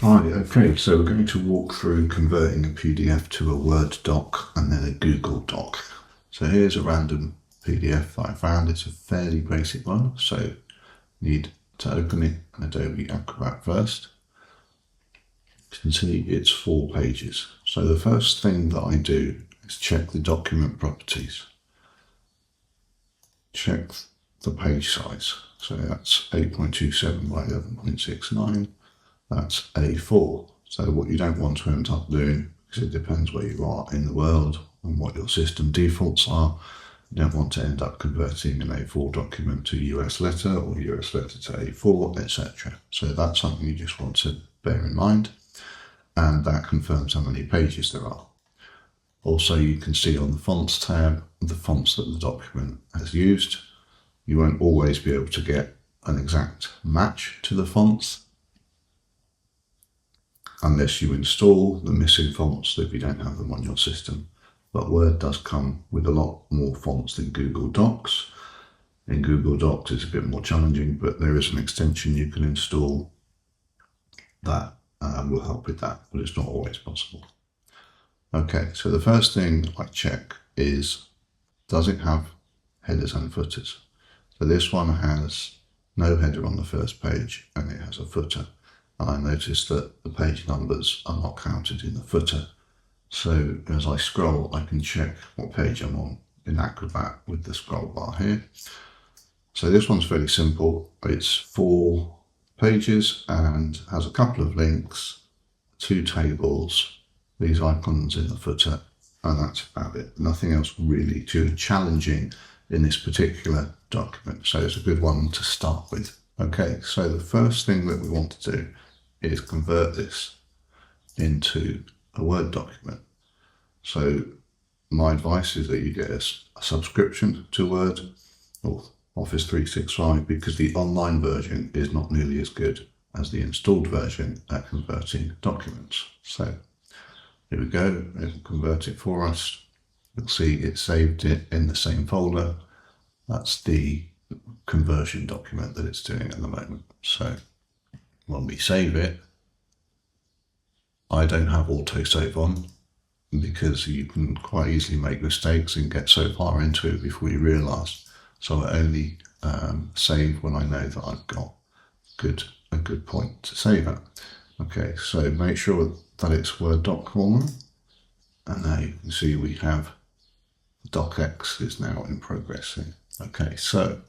Right, okay, so we're going to walk through converting a PDF to a Word doc and then a Google Doc. So here's a random PDF that I found. It's a fairly basic one, so you need to open it in Adobe Acrobat first. You can see it's 4 pages. So the first thing that I do is check the document properties. Check the page size. So that's 8.27 by 11.69. That's A4. So what you don't want to end up doing, because it depends where you are in the world and what your system defaults are, you don't want to end up converting an A4 document to US letter or US letter to A4, etc. So that's something you just want to bear in mind, and that confirms how many pages there are. Also, you can see on the Fonts tab the fonts that the document has used. You won't always be able to get an exact match to the fonts unless you install the missing fonts if you don't have them on your system. But Word does come with a lot more fonts than Google Docs. In Google Docs it's a bit more challenging, but there is an extension you can install that will help with that, but it's not always possible. Okay, so the first thing I check is, does it have headers and footers? So this one has no header on the first page and it has a footer. And I noticed that the page numbers are not counted in the footer. So as I scroll, I can check what page I'm on in Acrobat with the scroll bar here. So this one's fairly simple. It's 4 pages and has a couple of links, 2 tables, these icons in the footer, and that's about it. Nothing else really too challenging in this particular document. So it's a good one to start with. Okay, so the first thing that we want to do is convert this into a Word document. So my advice is that you get a subscription to Word or Office 365, because the online version is not nearly as good as the installed version at converting documents. So here we go, it'll convert it for us. You'll see it saved it in the same folder. That's the conversion document that it's doing at the moment. So when we save it, I don't have autosave on because you can quite easily make mistakes and get so far into it before you realise. So I only save when I know that I've got a good point to save at. Okay, so make sure that it's Word doc format, and now you can see we have DOCx is now in progress here. Okay, so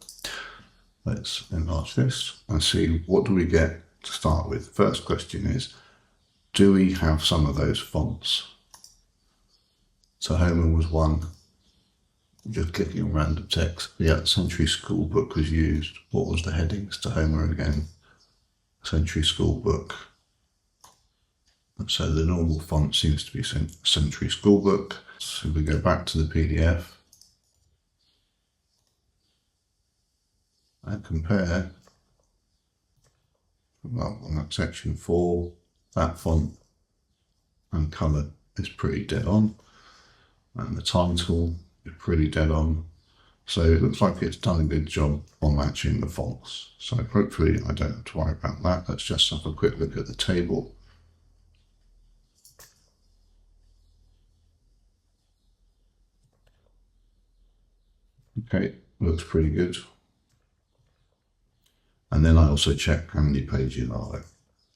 let's enlarge this and see what do we get to start with. First question is, do we have some of those fonts? So Homer was one. Just clicking on random text. Yeah, Century School Book was used. What was the headings to Homer again? Century School Book. So the normal font seems to be Century School Book. So we go back to the PDF and compare. Well, on that section 4, that font and colour is pretty dead on, and the title is pretty dead on. So it looks like it's done a good job on matching the fonts. So hopefully I don't have to worry about that. Let's just have a quick look at the table. Okay, looks pretty good. And then I also check how many pages are there.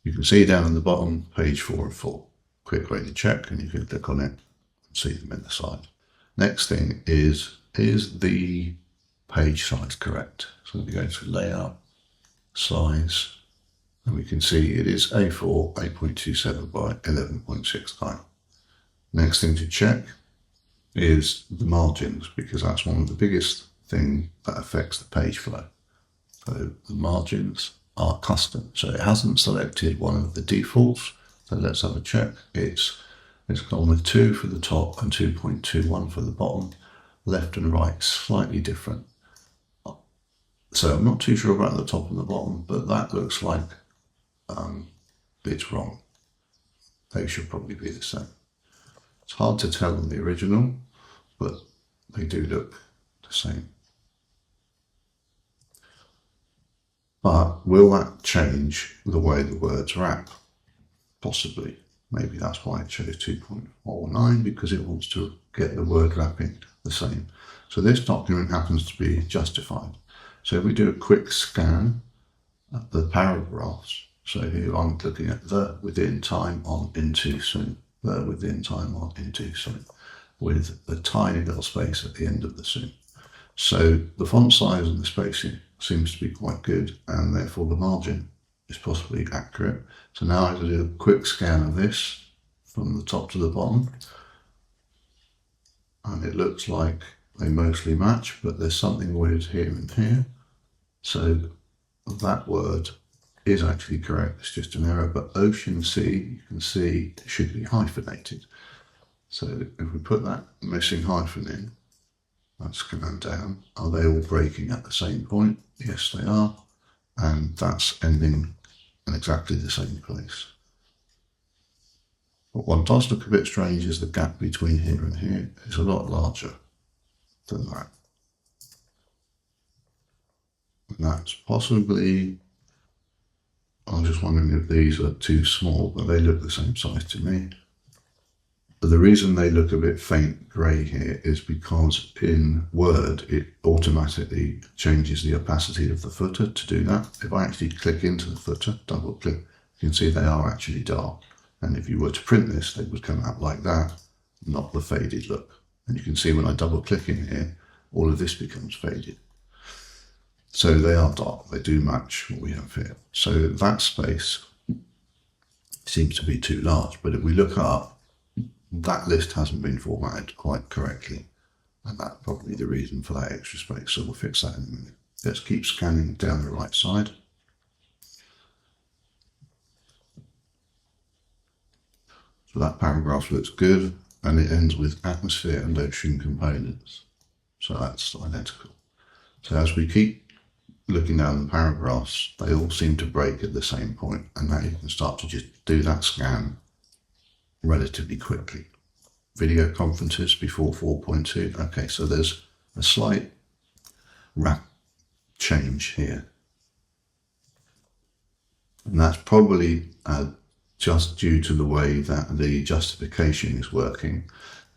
You can see down at the bottom, page 4 of 4. Quick way to check, and you can click on it and see them in the side. Next thing is the page size correct? So we go to layout, size, and we can see it is A4, 8.27 by 11.69. Next thing to check is the margins, because that's one of the biggest things that affects the page flow. So the margins are custom. So it hasn't selected one of the defaults. So let's have a check. It's gone with 2 for the top and 2.21 for the bottom. Left and right slightly different. So I'm not too sure about the top and the bottom, but that looks like it's wrong. They should probably be the same. It's hard to tell on the original, but they do look the same. But will that change the way the words wrap? possibly. Maybe that's why it chose 2.49, because it wants to get the word wrapping the same. So this document happens to be justified. So if we do a quick scan at the paragraphs, so here I'm looking at the within time on into soon, the within time on into soon, with a tiny little space at the end of the soon. So the font size and the spacing seems to be quite good, and therefore the margin is possibly accurate. So now I have to do a quick scan of this from the top to the bottom, and it looks like they mostly match, but there's something weird here and here. So that word is actually correct, it's just an error, but ocean sea, you can see it should be hyphenated. So if we put that missing hyphen in, that's going down. Are they all breaking at the same point? Yes, they are. And that's ending in exactly the same place. But what does look a bit strange is the gap between here and here is a lot larger than that. And that's possibly, I'm just wondering if these are too small, but they look the same size to me. But the reason they look a bit faint grey here is because in Word it automatically changes the opacity of the footer to do that. If I actually click into the footer, double click, you can see they are actually dark. And if you were to print this, they would come out like that, not the faded look. And you can see when I double click in here, all of this becomes faded. So they are dark, they do match what we have here. So that space seems to be too large, but if we look up, that list hasn't been formatted quite correctly, and that's probably the reason for that extra space, so we'll fix that in a minute. Let's keep scanning down the right side. So that paragraph looks good, and it ends with atmosphere and ocean components. So that's identical. So as we keep looking down the paragraphs, they all seem to break at the same point, and now you can start to just do that scan relatively quickly. Video conferences before 4.2. Okay, so there's a slight wrap change here. And that's probably just due to the way that the justification is working,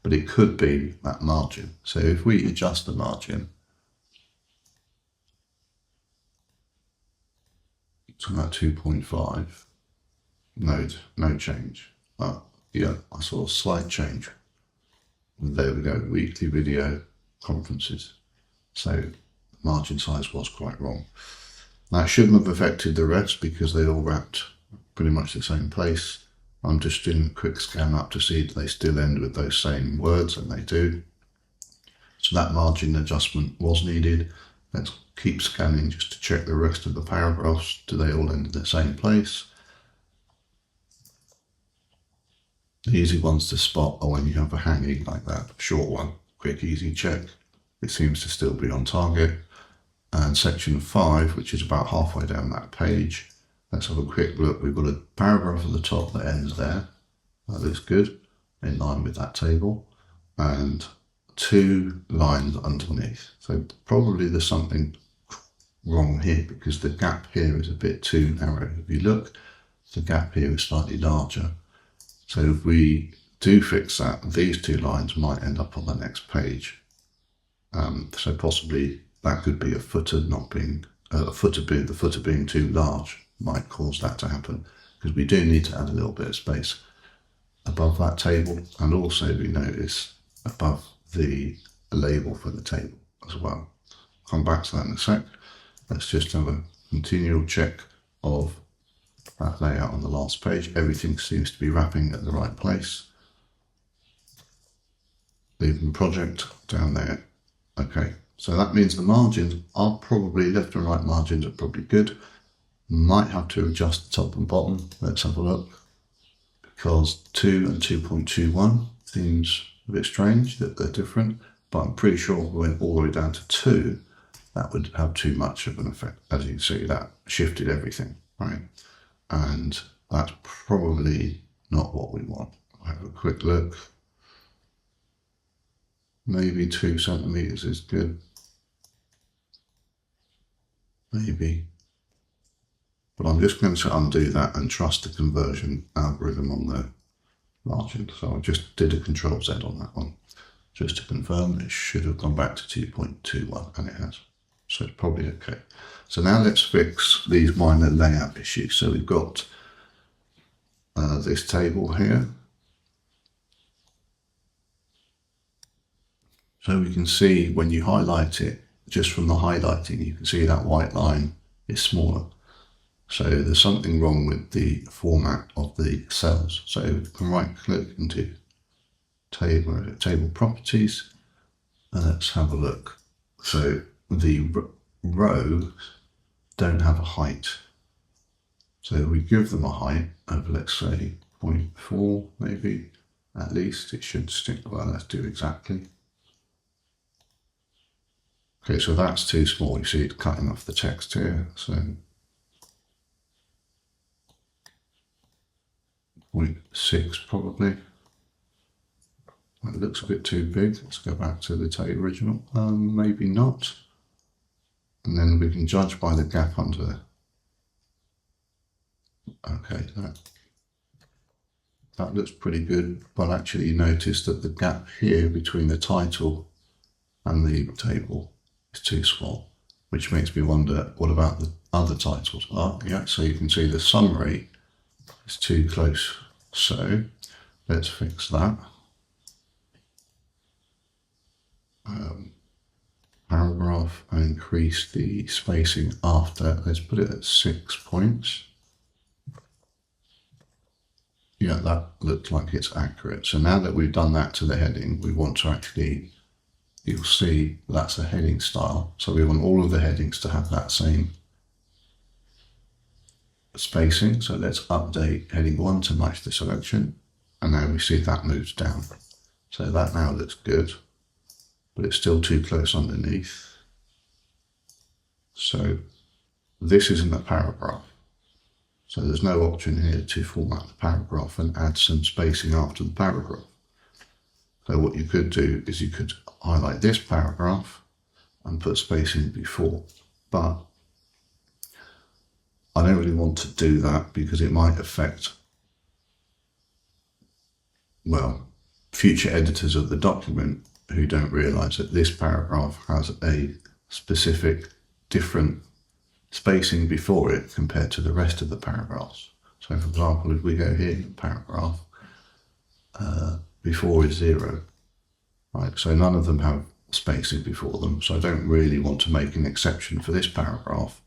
but it could be that margin. So if we adjust the margin to about 2.5, no change. Yeah, I saw a slight change. And there we go, weekly video conferences. So the margin size was quite wrong. That shouldn't have affected the rest because they all wrapped pretty much the same place. I'm just doing a quick scan up to see if they still end with those same words, and they do. So that margin adjustment was needed. Let's keep scanning just to check the rest of the paragraphs. Do they all end in the same place? The easy ones to spot are when you have a hanging like that, short one, quick, easy check. It seems to still be on target. And section 5, which is about halfway down that page, let's have a quick look. We've got a paragraph at the top that ends there. That looks good, in line with that table. And 2 lines underneath. So probably there's something wrong here because the gap here is a bit too narrow. If you look, the gap here is slightly larger. So if we do fix that, these 2 lines might end up on the next page. So possibly that could be a footer not being, the footer being too large might cause that to happen, because we do need to add a little bit of space above that table, and also we notice above the label for the table as well. Come back to that in a sec. Let's just have a continual check of that layout on the last page. Everything seems to be wrapping at the right place. Leaving project down there. Okay, so that means the margins are probably, left and right margins are probably good. Might have to adjust the top and bottom. Let's have a look. Because 2 and 2.21 seems a bit strange that they're different, but I'm pretty sure if we went all the way down to 2, that would have too much of an effect. As you can see, that shifted everything, right? And that's probably not what we want. I'll have a quick look. Maybe 2 centimeters is good. Maybe but I'm just going to undo that and trust the conversion algorithm on the margin. So I just did a Control Z on that one, just to confirm it should have gone back to 2.21, and it has. So it's probably okay. So now let's fix these minor layout issues. So we've got this table here. So we can see when you highlight it, just from the highlighting, you can see that white line is smaller. So there's something wrong with the format of the cells. So we can right click into table properties, and let's have a look. So the rows don't have a height. So we give them a height of, let's say, 0.4 maybe, at least. It should stick. Well, let's do exactly. Okay, so that's too small. You see it's cutting off the text here. So 0.6 probably. It looks a bit too big. Let's go back to the original. Maybe not. And then we can judge by the gap under there. Okay, that looks pretty good. But actually you notice that the gap here between the title and the table is too small, which makes me wonder, what about the other titles? Yeah, so you can see the summary is too close. So let's fix that. Paragraph, and increase the spacing after. Let's put it at 6 points. Yeah, that looks like it's accurate. So now that we've done that to the heading, we want to actually, you'll see that's a heading style. So we want all of the headings to have that same spacing. So let's update heading 1 to match the selection. And now we see that moves down. So that now looks good, but it's still too close underneath. So this isn't a paragraph. So there's no option here to format the paragraph and add some spacing after the paragraph. So what you could do is you could highlight this paragraph and put spacing before, but I don't really want to do that because it might affect, well, future editors of the document who don't realize that this paragraph has a specific different spacing before it compared to the rest of the paragraphs. So for example, if we go here, paragraph before is 0, right? So none of them have spacing before them. So I don't really want to make an exception for this paragraph,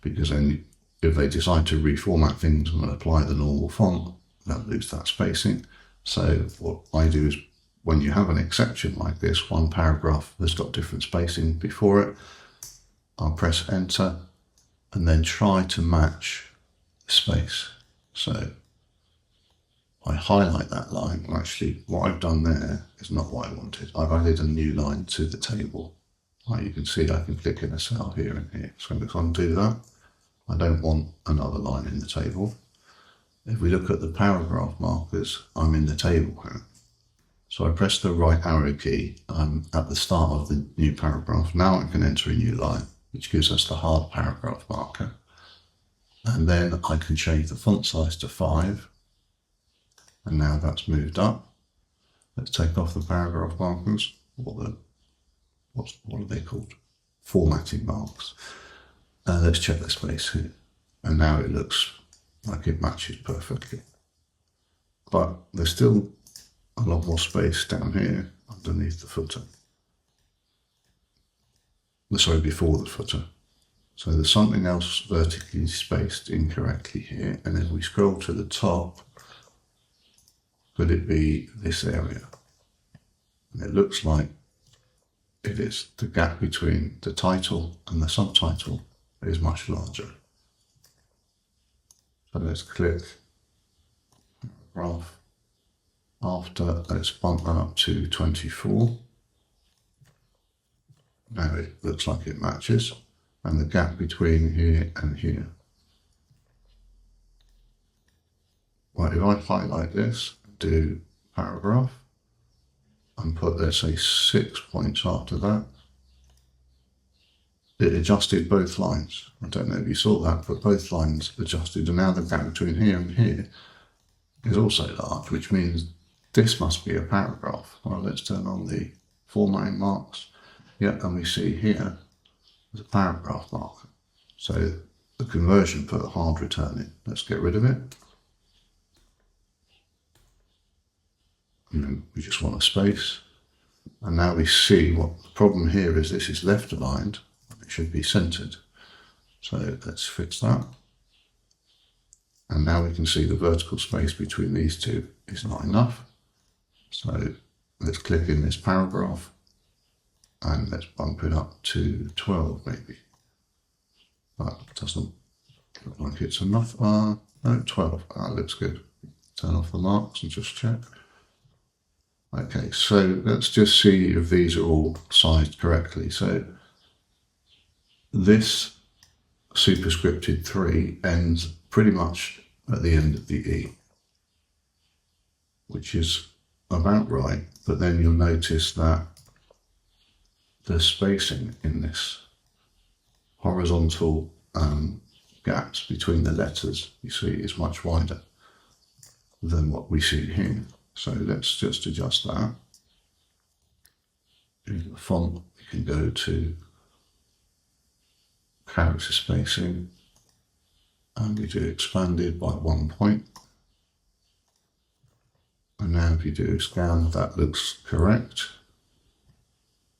because then if they decide to reformat things and apply the normal font, they'll lose that spacing. So what I do is, when you have an exception like this, one paragraph has got different spacing before it, I'll press enter and then try to match the space. So I highlight that line. Well, actually, what I've done there is not what I wanted. I've added a new line to the table. Like you can see, I can click in a cell here and here. So let's undo that. I don't want another line in the table. If we look at the paragraph markers, I'm in the table here. So I press the right arrow key at the start of the new paragraph. Now I can enter a new line, which gives us the hard paragraph marker. And then I can change the font size to 5. And now that's moved up. Let's take off the paragraph markers, or the, what are they called? Formatting marks. Let's check the space here. And now it looks like it matches perfectly. But there's still a lot more space down here underneath the footer. Sorry, before the footer. So there's something else vertically spaced incorrectly here. And if we scroll to the top, could it be this area? And it looks like it is. The gap between the title and the subtitle is much larger. So let's click paragraph. After, let's bump that up to 24. Now it looks like it matches. And the gap between here and here. Right, if I highlight this, do paragraph, and put, let's say, 6 points after that, it adjusted both lines. I don't know if you saw that, but both lines adjusted, and now the gap between here and here is also large, which means this must be a paragraph. Well, let's turn on the formatting marks. Yeah, and we see here there's a paragraph marker. So the conversion put a hard return in. Let's get rid of it. And then we just want a space. And now we see what the problem here is. This is left aligned. It should be centered. So let's fix that. And now we can see the vertical space between these two is not enough. So let's click in this paragraph and let's bump it up to 12 maybe. That doesn't look like it's enough. No, 12. That looks good. Turn off the marks and just check. Okay, so let's just see if these are all sized correctly. So this superscripted 3 ends pretty much at the end of the E, which is about right, but then you'll notice that the spacing in this horizontal gaps between the letters, you see, is much wider than what we see here. So let's just adjust that. In the font, we can go to character spacing, and we do expanded by 1 point. And now if you do scan, that looks correct.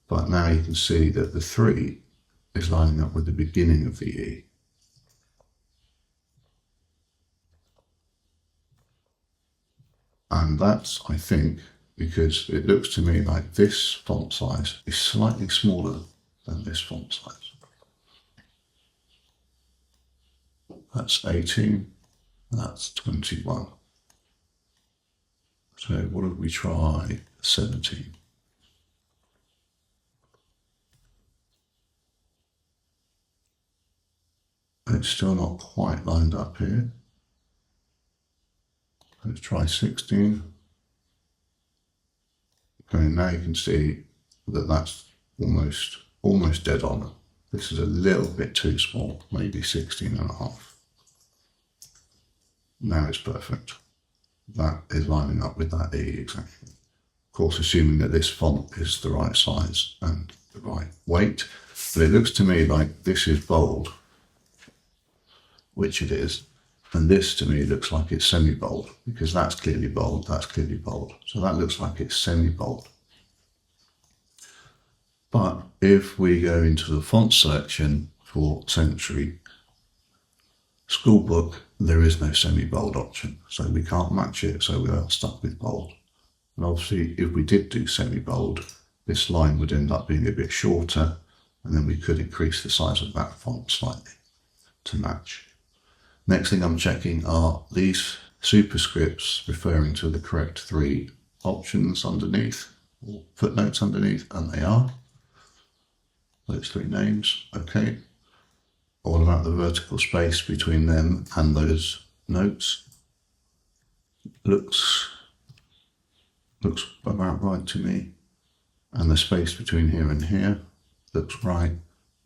But now you can see that the 3 is lining up with the beginning of the E. And that's, I think, because it looks to me like this font size is slightly smaller than this font size. That's 18, that's 21. So what if we try 17? It's still not quite lined up here. Let's try 16. Okay, now you can see that that's almost dead on. This is a little bit too small, maybe 16.5. Now it's perfect. That is lining up with that E exactly. Of course, assuming that this font is the right size and the right weight. But it looks to me like this is bold, which it is. And this to me looks like it's semi-bold, because that's clearly bold, that's clearly bold. So that looks like it's semi-bold. But if we go into the font selection for Century Schoolbook, there is no semi-bold option. So we can't match it, so we are stuck with bold. And obviously, if we did do semi-bold, this line would end up being a bit shorter, and then we could increase the size of that font slightly to match. Next thing I'm checking are these superscripts referring to the correct 3 options underneath, or footnotes underneath, and they are. Those 3 names, okay. All about the vertical space between them and those notes. Looks about right to me. And the space between here and here looks right,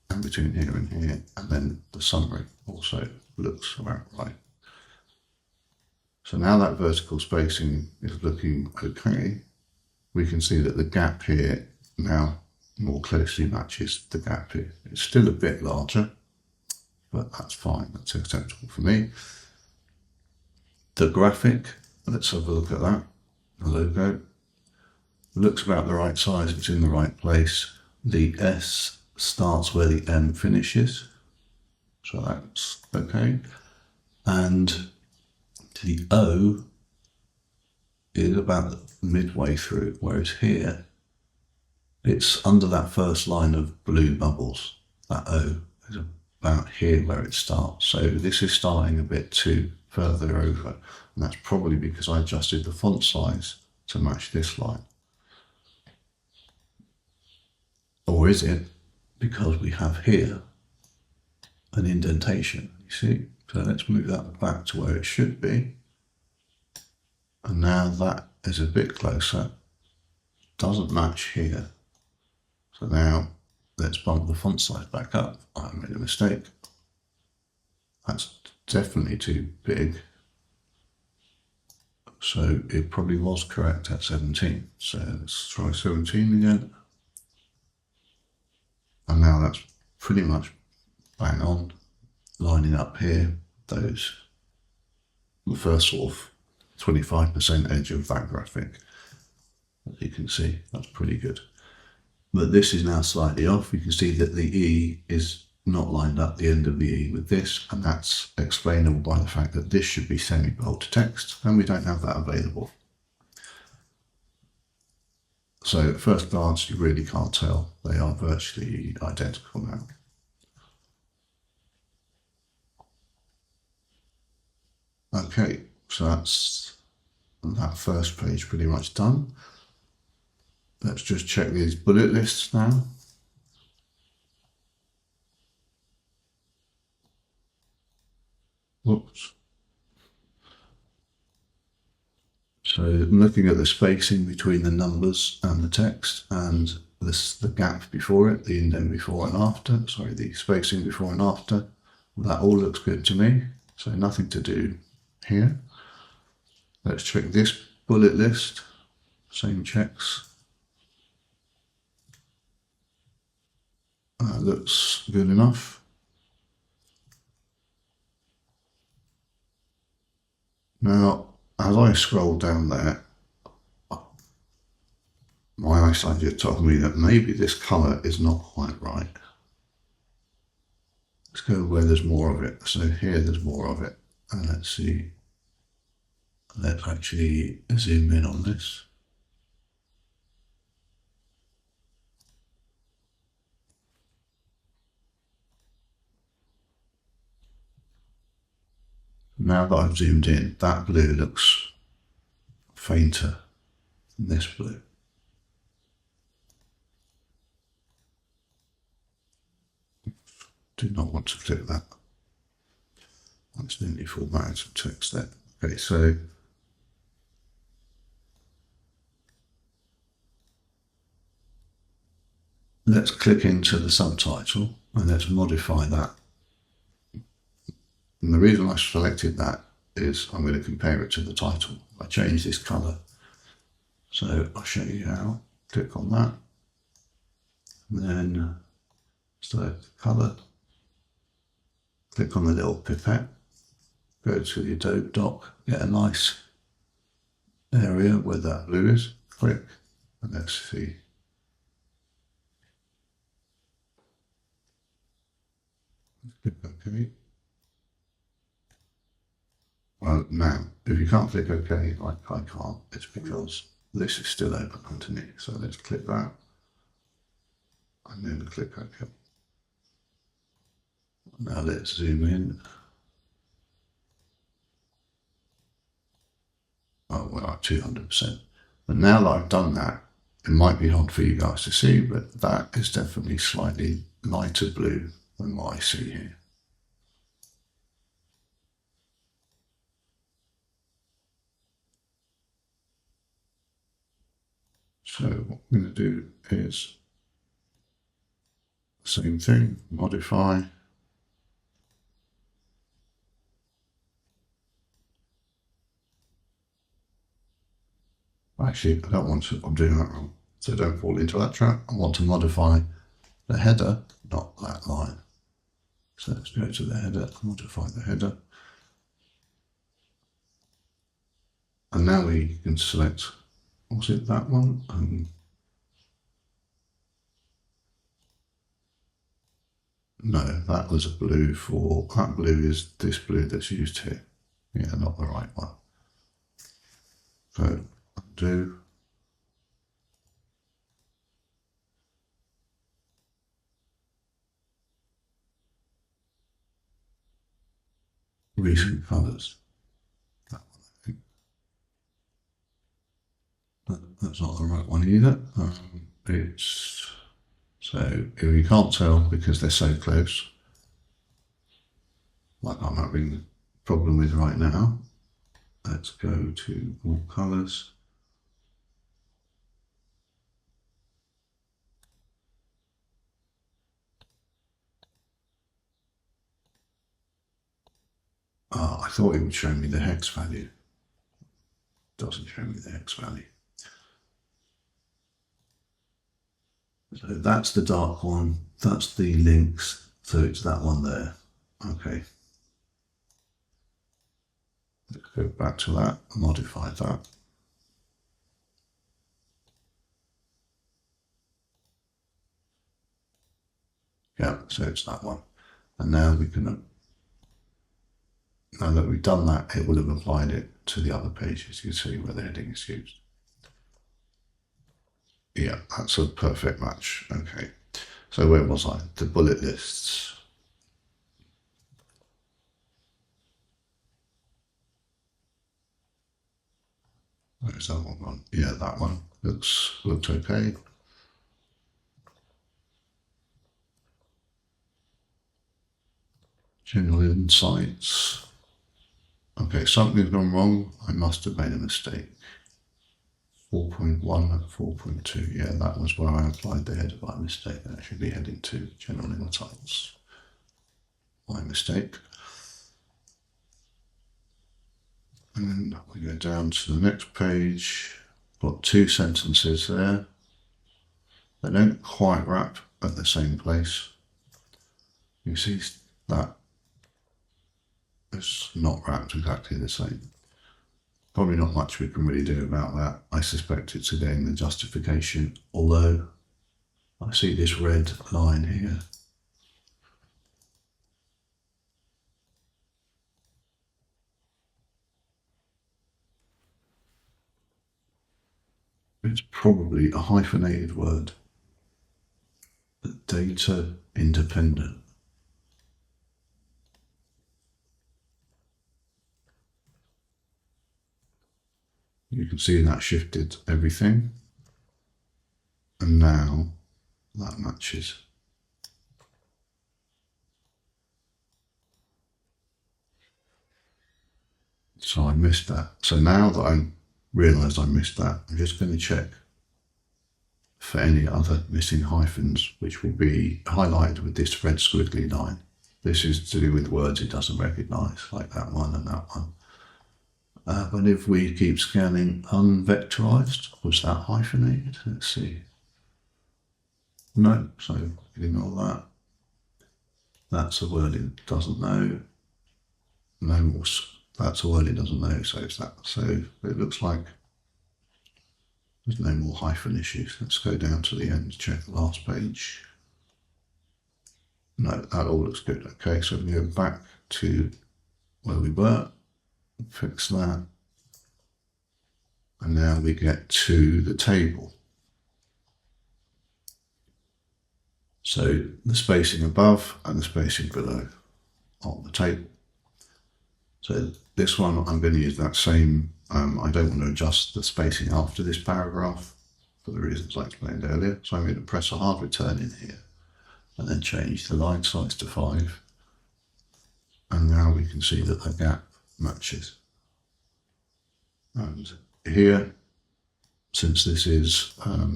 and between here and here, and then the summary also looks about right. So now that vertical spacing is looking okay, we can see that the gap here now more closely matches the gap here. It's still a bit larger, but that's fine, that's acceptable for me. The graphic, let's have a look at that. The logo looks about the right size, it's in the right place. The S starts where the M finishes, so that's okay. And the O is about midway through, whereas here it's under that first line of blue bubbles. That O is about here where it starts. So this is starting a bit too further over, and that's probably because I adjusted the font size to match this line. Or is it because we have here an indentation, you see? So let's move that back to where it should be. And now that is a bit closer, doesn't match here. So now let's bump the font size back up. I made a mistake. That's definitely too big. So it probably was correct at 17. So let's try 17 again. And now that's pretty much bang on, lining up here, the first sort of 25% edge of that graphic. As you can see, that's pretty good. But this is now slightly off. You can see that the E is not lined up, the end of the E with this, and that's explainable by the fact that this should be semi-bold text, and we don't have that available. So at first glance, you really can't tell. They are virtually identical now. Okay, so that's that first page pretty much done. Let's just check these bullet lists now. Whoops. So I'm looking at the spacing between the numbers and the text, and the gap before it, the indent before and after, sorry, the spacing before and after. That all looks good to me, so nothing to do here. Let's check this bullet list, same checks. That looks good enough. Now, as I scroll down there, my eyesight just told me that maybe this colour is not quite right. Let's go where there's more of it. So here there's more of it. And let's see. Let's actually zoom in on this. Now that I've zoomed in, that blue looks fainter than this blue. Do not want to click that. I accidentally formatted some text there. Okay, so let's click into the subtitle and let's modify that. And the reason I selected that is I'm going to compare it to the title. I change this colour. So I'll show you how. Click on that. And then select the colour. Click on the little pipette. Go to the Adobe Doc. Get a nice area where that blue is. Click. And let's see. Click OK. Well, now, if you can't click OK, like I can't, it's because this is still open underneath. So let's click that and then click OK. Now let's zoom in. Oh, we're at 200%. But now that I've done that, it might be hard for you guys to see, but that is definitely slightly lighter blue than what I see here. So what I'm going to do is the same thing, modify. Actually, I don't want to, I'm doing that wrong. So don't fall into that trap. I want to modify the header, not that line. So let's go to the header, modify the header. And now we can select, was it that one? No, that was a blue for, that blue is this blue that's used here. Yeah, not the right one. So undo. Recent colours. That one, I think. That's not the right one either. It's so if you can't tell because they're so close, like I'm having a problem with right now. Let's go to all colours. I thought it would show me the hex value. It doesn't show me the hex value. So that's the dark one, that's the links, so it's that one there. Okay. Let's go back to that, modify that. Yeah, so it's that one. And now we can, now that we've done that, it will have applied it to the other pages. You can see where the heading is used. Yeah, that's a perfect match. Okay. So where was I? The bullet lists. Where's that one gone? Yeah, that one looks okay. General insights. Okay, something's gone wrong. I must have made a mistake. 4.1 and 4.2. Yeah, that was where I applied the header by mistake. That should be heading 2, general insights. My mistake. And we go down to the next page. Got 2 sentences there. They don't quite wrap at the same place. You see that it's not wrapped exactly the same. Probably not much we can really do about that. I suspect it's again the justification, although I see this red line here. It's probably a hyphenated word, but data independent. You can see that shifted everything, and now that matches. So I missed that. So now that I realised I missed that, I'm just going to check for any other missing hyphens, which will be highlighted with this red squiggly line. This is to do with words it doesn't recognise, like that one and that one. But if we keep scanning unvectorized, was that hyphenated? Let's see. No, so we can ignore that. That's a word it doesn't know. No more. That's a word it doesn't know, so it's that. So it looks like there's no more hyphen issues. Let's go down to the end, check the last page. No, that all looks good. Okay, so we go back to where we were, fix that. And now we get to the table. So the spacing above and the spacing below on the table. So this one, I'm going to use that same, I don't want to adjust the spacing after this paragraph for the reasons I explained earlier. So I'm going to press a hard return in here and then change the line size to 5. And now we can see that the gap matches. And here, since this is a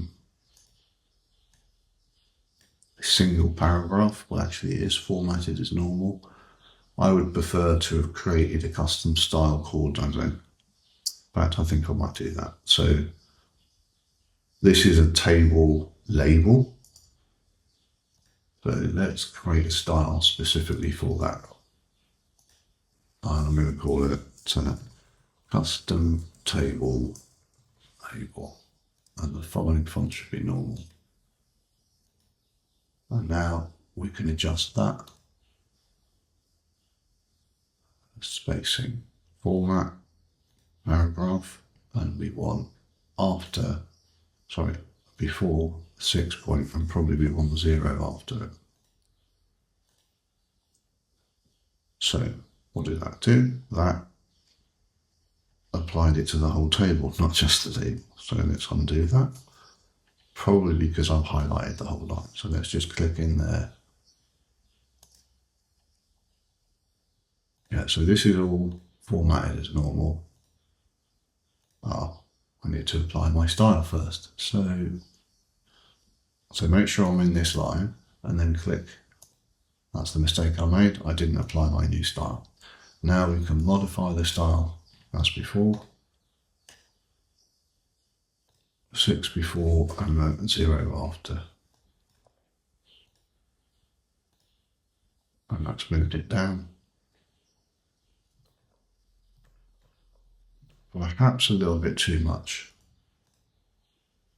single paragraph, well actually it is formatted as normal, I would prefer to have created a custom style called, I don't know, but I think I might do that. So this is a table label. So let's create a style specifically for that. And I'm going to call it custom table label. And the following font should be normal. And now we can adjust that. Spacing, format, paragraph, and we want before 6 point, and probably we want 0 after it. So what did that do? That applied it to the whole table, not just the table. So let's undo that. Probably because I've highlighted the whole line. So let's just click in there. Yeah, so this is all formatted as normal. I need to apply my style first. So make sure I'm in this line and then click. That's the mistake I made. I didn't apply my new style. Now we can modify the style as before. 6 before and 0 after. And that's moved it down. Perhaps a little bit too much.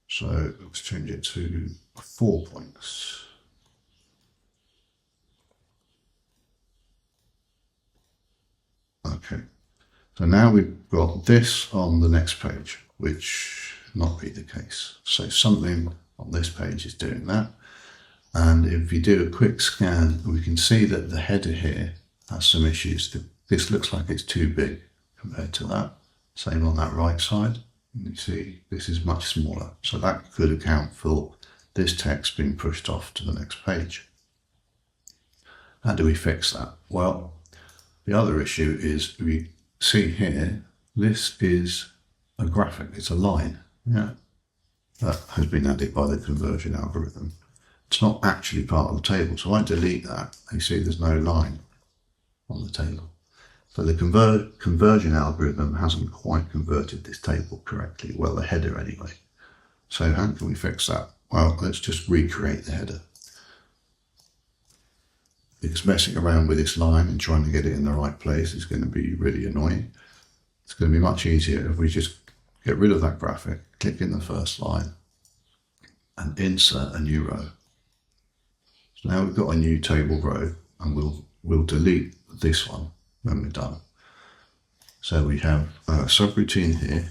So let's change it to 4 points. Okay, so now we've got this on the next page, which not be the case. So something on this page is doing that. And if you do a quick scan, we can see that the header here has some issues. This looks like it's too big compared to that. Same on that right side. You see this is much smaller. So that could account for this text being pushed off to the next page. How do we fix that? Well, the other issue is we see here, this is a graphic, it's a line, yeah, that has been added by the conversion algorithm. It's not actually part of the table, so I delete that. You see there's no line on the table. So the conversion algorithm hasn't quite converted this table correctly, well, the header anyway. So how can we fix that? Well, let's just recreate the header. Because messing around with this line and trying to get it in the right place is going to be really annoying. It's going to be much easier if we just get rid of that graphic, click in the first line, and insert a new row. So now we've got a new table row, and we'll delete this one when we're done. So we have a subroutine here,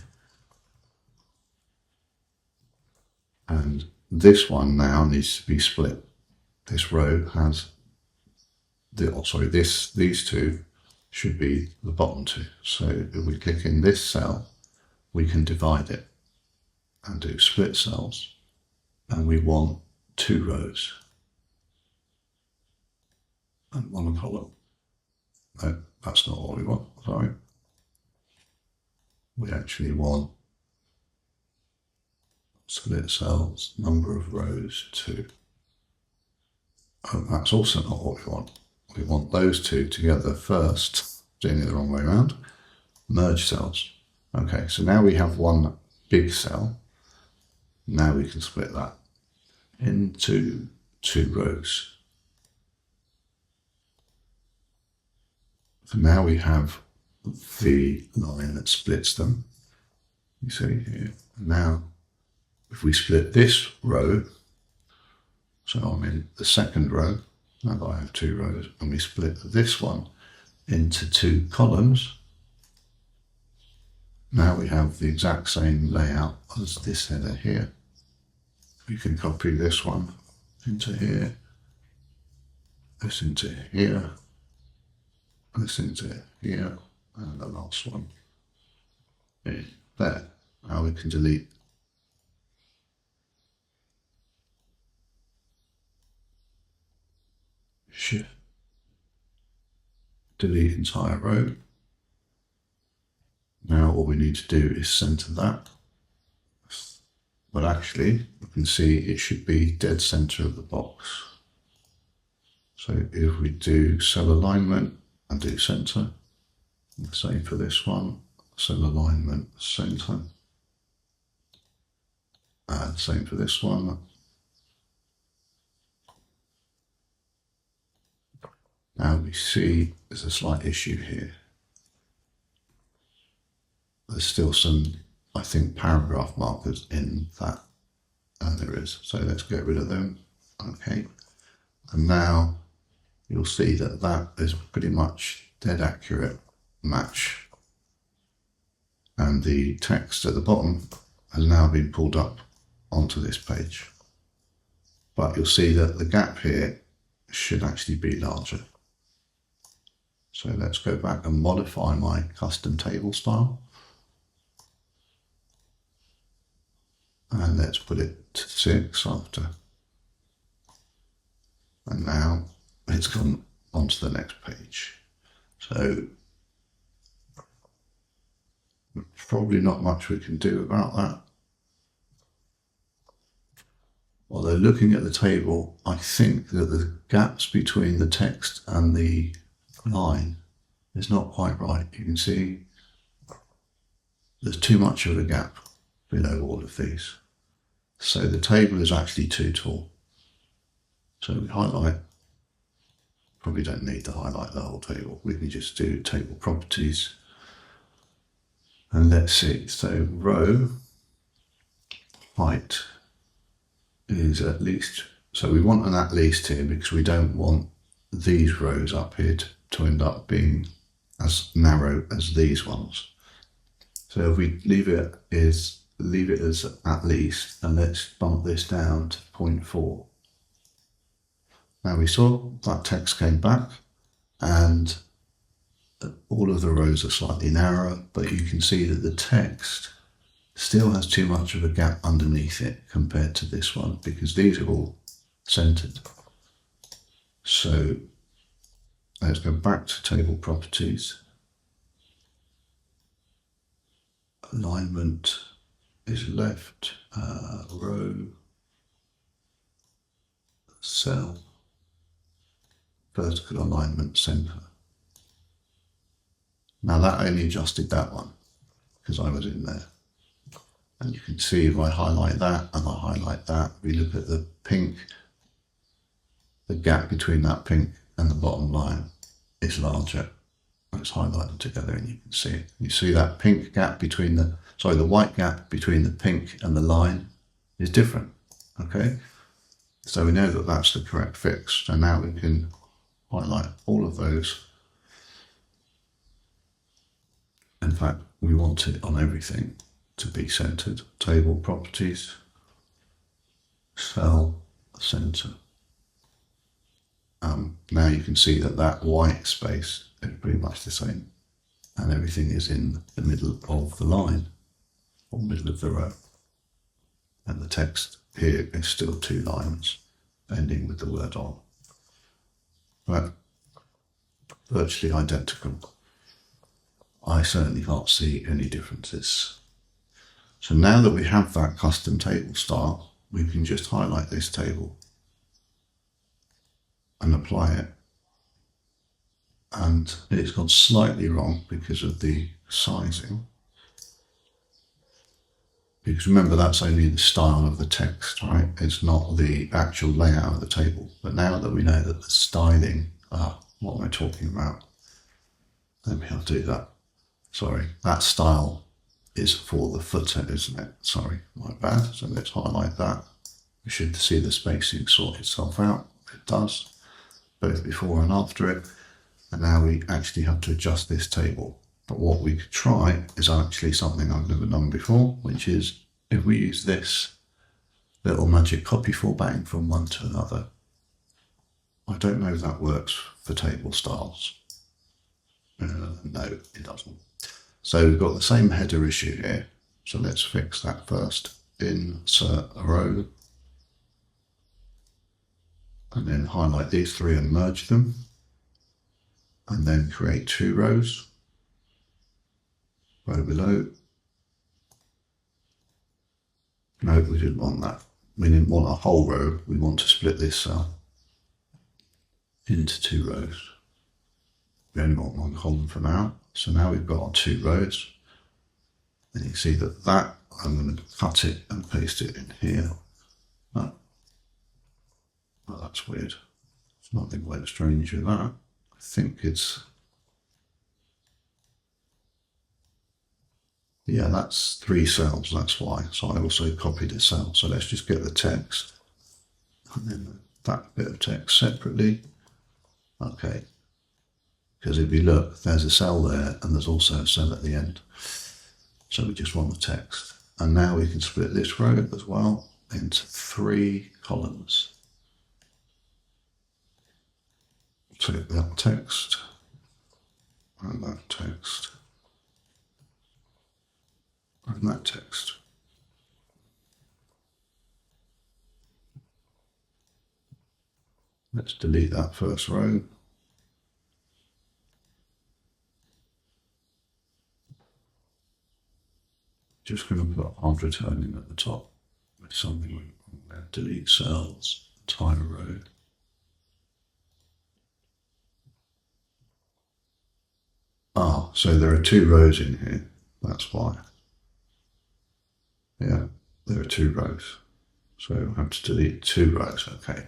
and this one now needs to be split. This row has these two should be the bottom two. So if we click in this cell, we can divide it and do split cells, and we want 2 rows and 1 column. No, that's not what we want, sorry. We actually want split cells, number of rows 2. Oh, that's also not what we want. We want those two together first, doing it the wrong way around, merge cells. Okay, so now we have one big cell. Now we can split that into 2 rows. So now we have the line that splits them. You see here. Now, if we split this row, so I'm in the second row, now that I have 2 rows, and we split this one into 2 columns, now we have the exact same layout as this header here. We can copy this one into here, this into here, this into here, and the last one in there. Now we can delete Shift, delete entire row. Now all we need to do is center that. But actually, you can see it should be dead center of the box. So if we do cell alignment and do center, the same for this one, cell alignment, center, and same for this one. Now we see there's a slight issue here. There's still some, I think, paragraph markers in that, and there is. So let's get rid of them. Okay. And now you'll see that that is pretty much dead accurate match. And the text at the bottom has now been pulled up onto this page. But you'll see that the gap here should actually be larger. So let's go back and modify my custom table style. And let's put it to 6 after. And now it's gone onto the next page. So probably not much we can do about that. Although looking at the table, I think that the gaps between the text and the line is not quite right. You can see there's too much of a gap below all of these. So the table is actually too tall. So we highlight, probably don't need to highlight the whole table. We can just do table properties. And let's see, so row height is at least, so we want an at least here because we don't want these rows up here to end up being as narrow as these ones. So if we leave it as at least, and let's bump this down to 0.4. Now we saw that text came back and all of the rows are slightly narrower, but you can see that the text still has too much of a gap underneath it compared to this one because these are all centered. So let's go back to table properties. Alignment is left, row, cell, vertical alignment, center. Now that only adjusted that one because I was in there. And you can see if I highlight that and I highlight that, we look at the pink, the gap between that pink and the bottom line is larger. Let's highlight them together and you can see it. You see that pink gap between the white gap between the pink and the line is different, okay? So we know that that's the correct fix. So now we can highlight all of those. In fact, we want it on everything to be centered. Table properties, cell, center. Now you can see that that white space is pretty much the same and everything is in the middle of the line or middle of the row. And the text here is still 2 lines ending with the word on. But virtually identical. I certainly can't see any differences. So now that we have that custom table style, we can just highlight this table and apply it. And it's gone slightly wrong because of the sizing. Because remember, that's only the style of the text, right? It's not the actual layout of the table. But now that we know that the styling, what am I talking about? Maybe I'll do that. Sorry, that style is for the footer, isn't it? Sorry, my bad. So let's highlight that. We should see the spacing sort itself out. It does, both before and after it. And now we actually have to adjust this table. But what we could try is actually something I've never done before, which is if we use this little magic copy formatting from one to another. I don't know if that works for table styles. No, it doesn't. So we've got the same header issue here. So let's fix that first. Insert a row. And then highlight these 3 and merge them. And then create 2 rows. Row below. No, we didn't want that. We didn't want a whole row. We want to split this cell into 2 rows. We only want 1 column for now. So now we've got our 2 rows. And you can see that I'm going to cut it and paste it in here. Oh, that's weird. There's nothing quite strange with that. I think it's, yeah, that's 3 cells, that's why. So I also copied a cell. So let's just get the text and then that bit of text separately. Okay. Because if you look, there's a cell there and there's also a cell at the end. So we just want the text. And now we can split this row as well into 3 columns. Take that text and that text and that text. Let's delete that first row. Just going to put hard returning at the top with something like delete cells, entire row. Ah, so there are 2 rows in here. That's why. Yeah, there are 2 rows. So I have to delete 2 rows. Okay.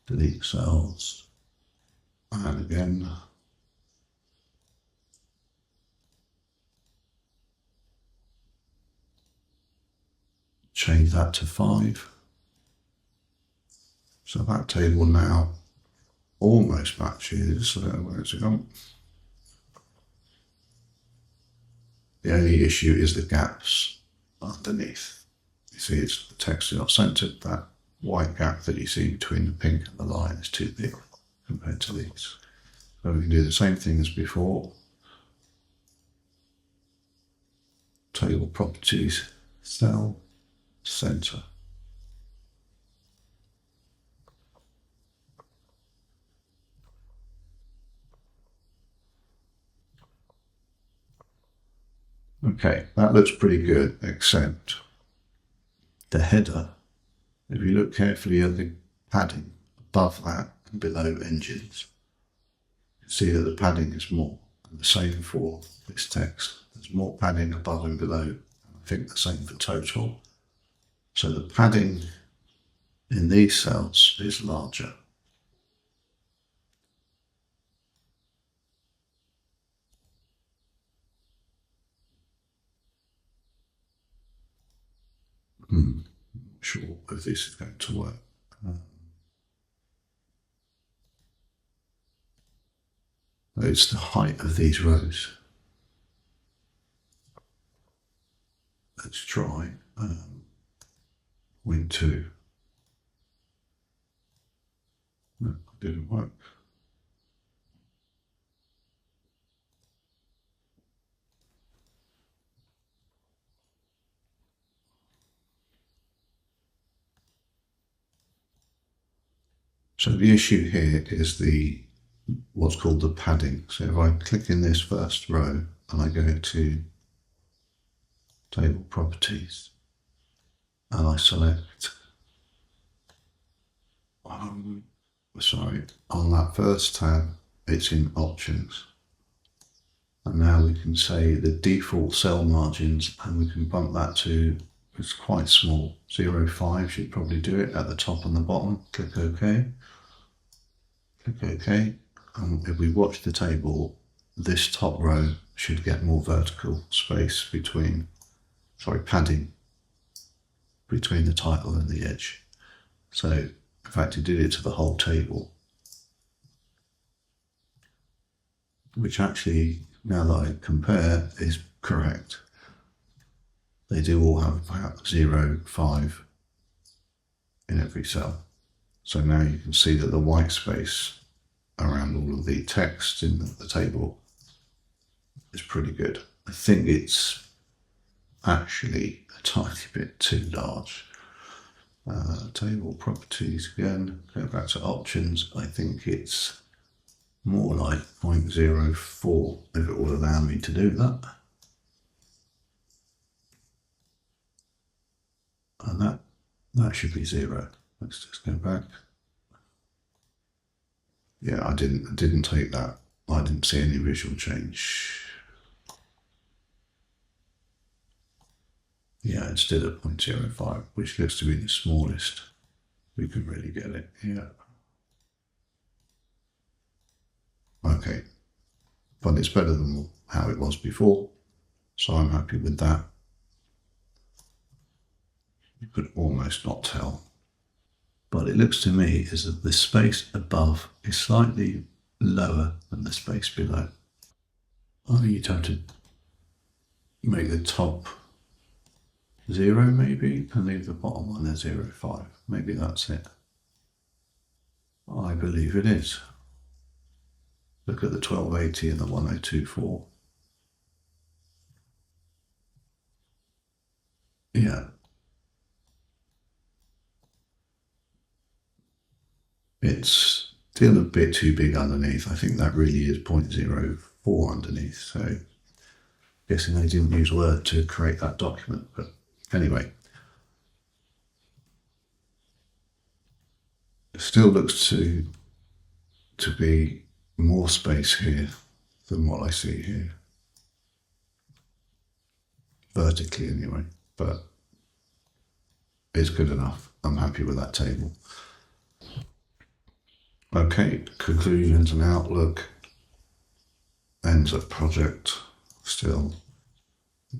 Delete cells. And again. Change that to 5. So that table now almost matches. Where's it gone? The only issue is the gaps underneath. You see, it's the text is not centered. That white gap that you see between the pink and the line is too big compared to these. So we can do the same thing as before. Table properties, cell, center. Okay, that looks pretty good, except the header. If you look carefully at the padding above that and below engines, you see that the padding is more. And the same for this text. There's more padding above and below. I think the same for total. So the padding in these cells is larger. Not sure if this is going to work. It's the height of these rows. Let's try win 2. No, it didn't work. So the issue here is what's called the padding. So if I click in this first row and I go to table properties and I select, on that first tab, it's in options. And now we can say the default cell margins, and we can bump that to, it's quite small, 0.5 should probably do it at the top and the bottom. Click OK. Click OK. And if we watch the table, this top row should get more vertical space between, padding between the title and the edge. So in fact it did it to the whole table, which actually, now that I compare, is correct. They do all have about 0.5 in every cell. So now you can see that the white space around all of the text in the table is pretty good. I think it's actually a tiny bit too large. Table properties again, go back to options. I think it's more like 0.04 if it will allow me to do that. And that should be 0. Let's just go back. Yeah, I didn't take that. I didn't see any visual change. Yeah, it's still at 0.05, which looks to be the smallest we can really get it. Yeah. Okay, but it's better than how it was before, so I'm happy with that. You could almost not tell, but it looks to me as if the space above is slightly lower than the space below. I think you'd have to make the top 0 maybe, and leave the bottom one at 0.5. Maybe that's it. I believe it is. Look at the 1280 and the 1024. Yeah. It's still a bit too big underneath. I think that really is 0.04 underneath. So guessing they didn't use Word to create that document. But anyway, it still looks to be more space here than what I see here. Vertically anyway, but it's good enough. I'm happy with that table. Okay, conclusions and outlook. Ends of project, still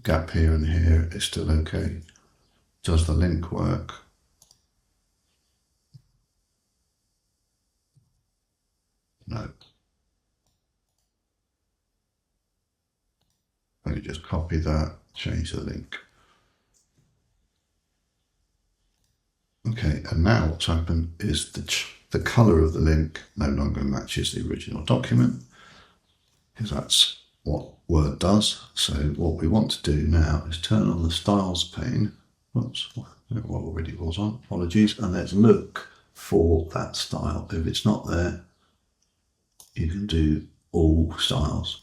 gap here and here is still okay. Does the link work? No. Let me just copy that, change the link. Okay, and now what's happened is the color of the link no longer matches the original document, because that's what Word does. So what we want to do now is turn on the Styles pane. Oops, what already was on, apologies, and let's look for that style. If it's not there, you can do all styles.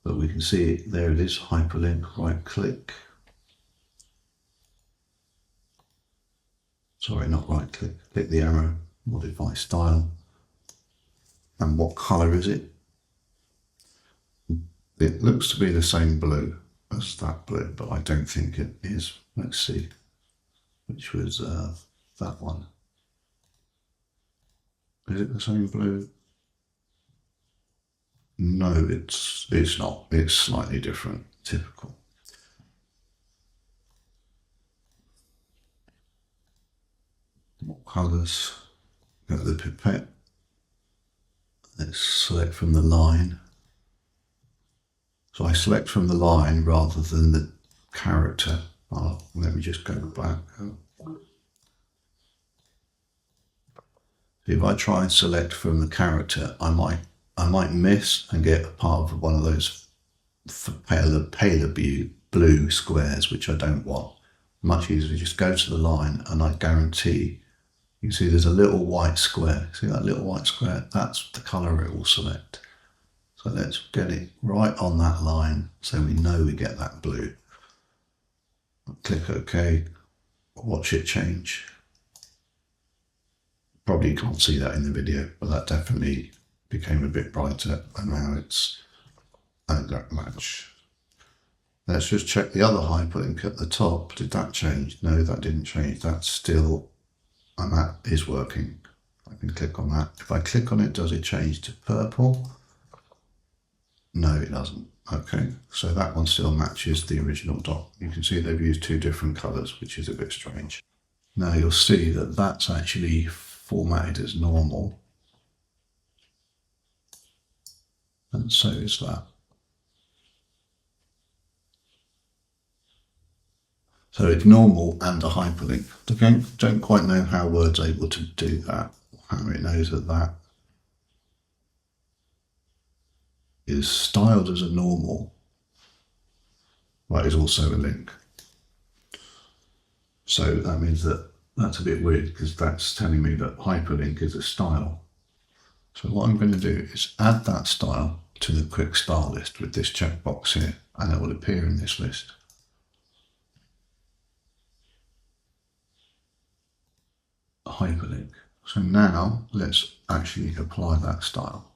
But we can see it, there it is, hyperlink, right click. Sorry, not right click, click the arrow, modify style. And what color is it? It looks to be the same blue as that blue, but I don't think it is. Let's see, which was that one. Is it the same blue? No, it's not. It's slightly different, typical. More colours. Go to the pipette. Let's select from the line. So I select from the line rather than the character. Let me just go back. If I try and select from the character, I might miss and get a part of one of those paler blue squares, which I don't want. Much easier to just go to the line, and I guarantee you can see there's a little white square. See that little white square? That's the colour it will select. So let's get it right on that line so we know we get that blue. Click OK, watch it change. Probably can't see that in the video, but that definitely became a bit brighter, and now it's a exact match. Let's just check the other hyperlink at the top. Did that change? No, that didn't change. That's still, and that is working. I can click on that. If I click on it, does it change to purple? No, it doesn't. Okay, so that one still matches the original doc. You can see they've used two different colours, which is a bit strange. Now you'll see that that's actually formatted as normal. And so is that. So it's normal and a hyperlink. Again, don't quite know how Word's able to do that, how it knows that that is styled as a normal, but is also a link. So that means that that's a bit weird, because that's telling me that hyperlink is a style. So what I'm going to do is add that style to the quick style list with this checkbox here, and it will appear in this list. Hyperlink. So now let's actually apply that style.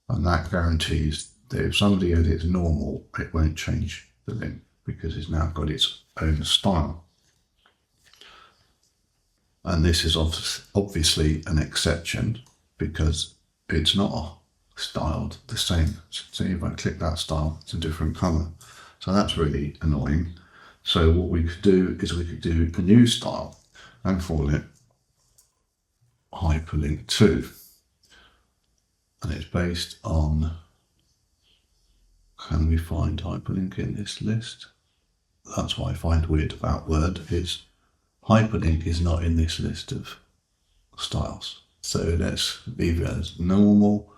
And that guarantees that if somebody edits normal, it won't change the link, because it's now got its own style. And this is obviously an exception, because it's not styled the same. See, if I click that style, it's a different colour. So that's really annoying. So what we could do is we could do a new style and call it hyperlink 2. And it's based on, can we find hyperlink in this list? That's what I find weird about Word, is hyperlink is not in this list of styles. So let's leave it as normal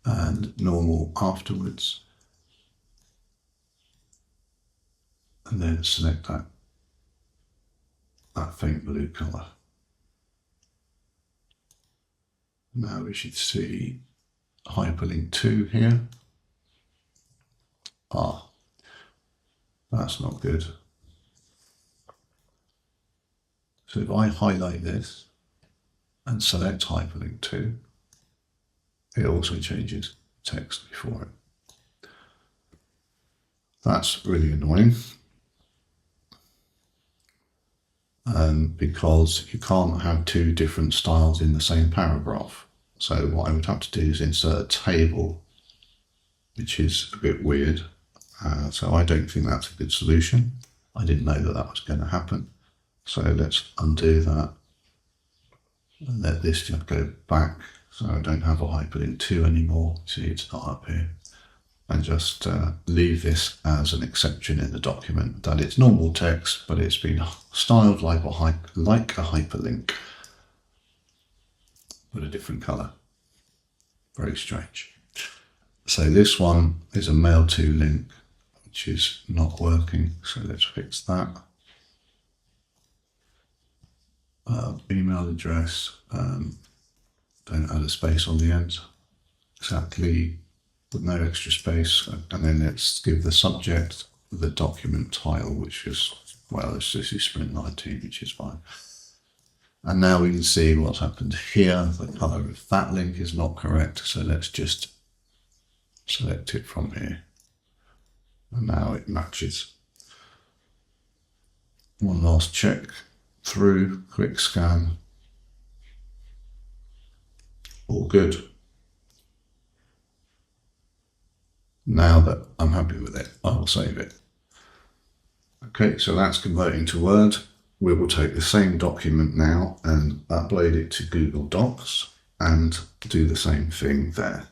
and normal afterwards. And then select that faint blue colour. Now we should see hyperlink 2 here. That's not good. So if I highlight this, and select hyperlink to, it also changes text before it. That's really annoying because you can't have two different styles in the same paragraph. So what I would have to do is insert a table, which is a bit weird. So I don't think that's a good solution. I didn't know that that was going to happen. So let's undo that and let this just go back. So I don't have a hyperlink to anymore. See, it's not up here. And just leave this as an exception in the document, that it's normal text, but it's been styled like a hyperlink, but a different color. Very strange. So this one is a mail to link, which is not working. So let's fix that. Email address, don't add a space on the end. Exactly, with no extra space. And then let's give the subject the document title, which is, well, this is Sprint 19, which is fine. And now we can see what's happened here. The color of that link is not correct. So let's just select it from here. And now it matches. One last check through, quick scan. All good. Now that I'm happy with it, I will save it. Okay, so that's converting to Word. We will take the same document now and upload it to Google Docs and do the same thing there.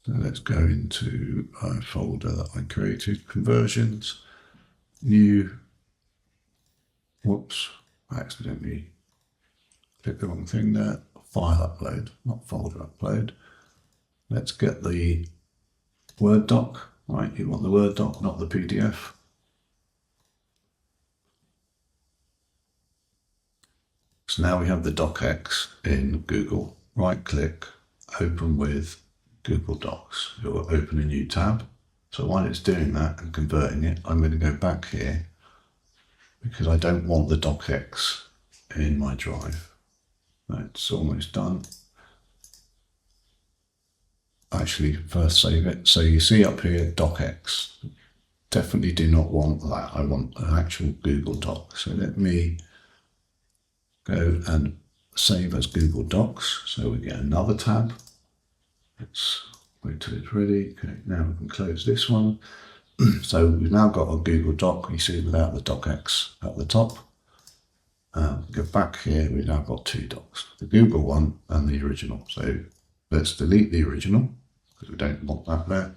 So let's go into a folder that I created, conversions, new, whoops, I accidentally clicked the wrong thing there, file upload, not folder upload. Let's get the Word doc, right, you want the Word doc, not the PDF. So now we have the DOCx in Google, right click, open with Google Docs. It will open a new tab. So while it's doing that and converting it, I'm going to go back here because I don't want the DOCx in my drive. That's almost done. Actually, first save it. So you see up here, DOCx. Definitely do not want that. I want an actual Google Doc. So let me go and save as Google Docs. So we get another tab. Let's wait till it's ready. Okay, now we can close this one. So we've now got a Google Doc, you see, without the DOCx at the top. Go back here, we've now got two docs, the Google one and the original. So let's delete the original because we don't want that there.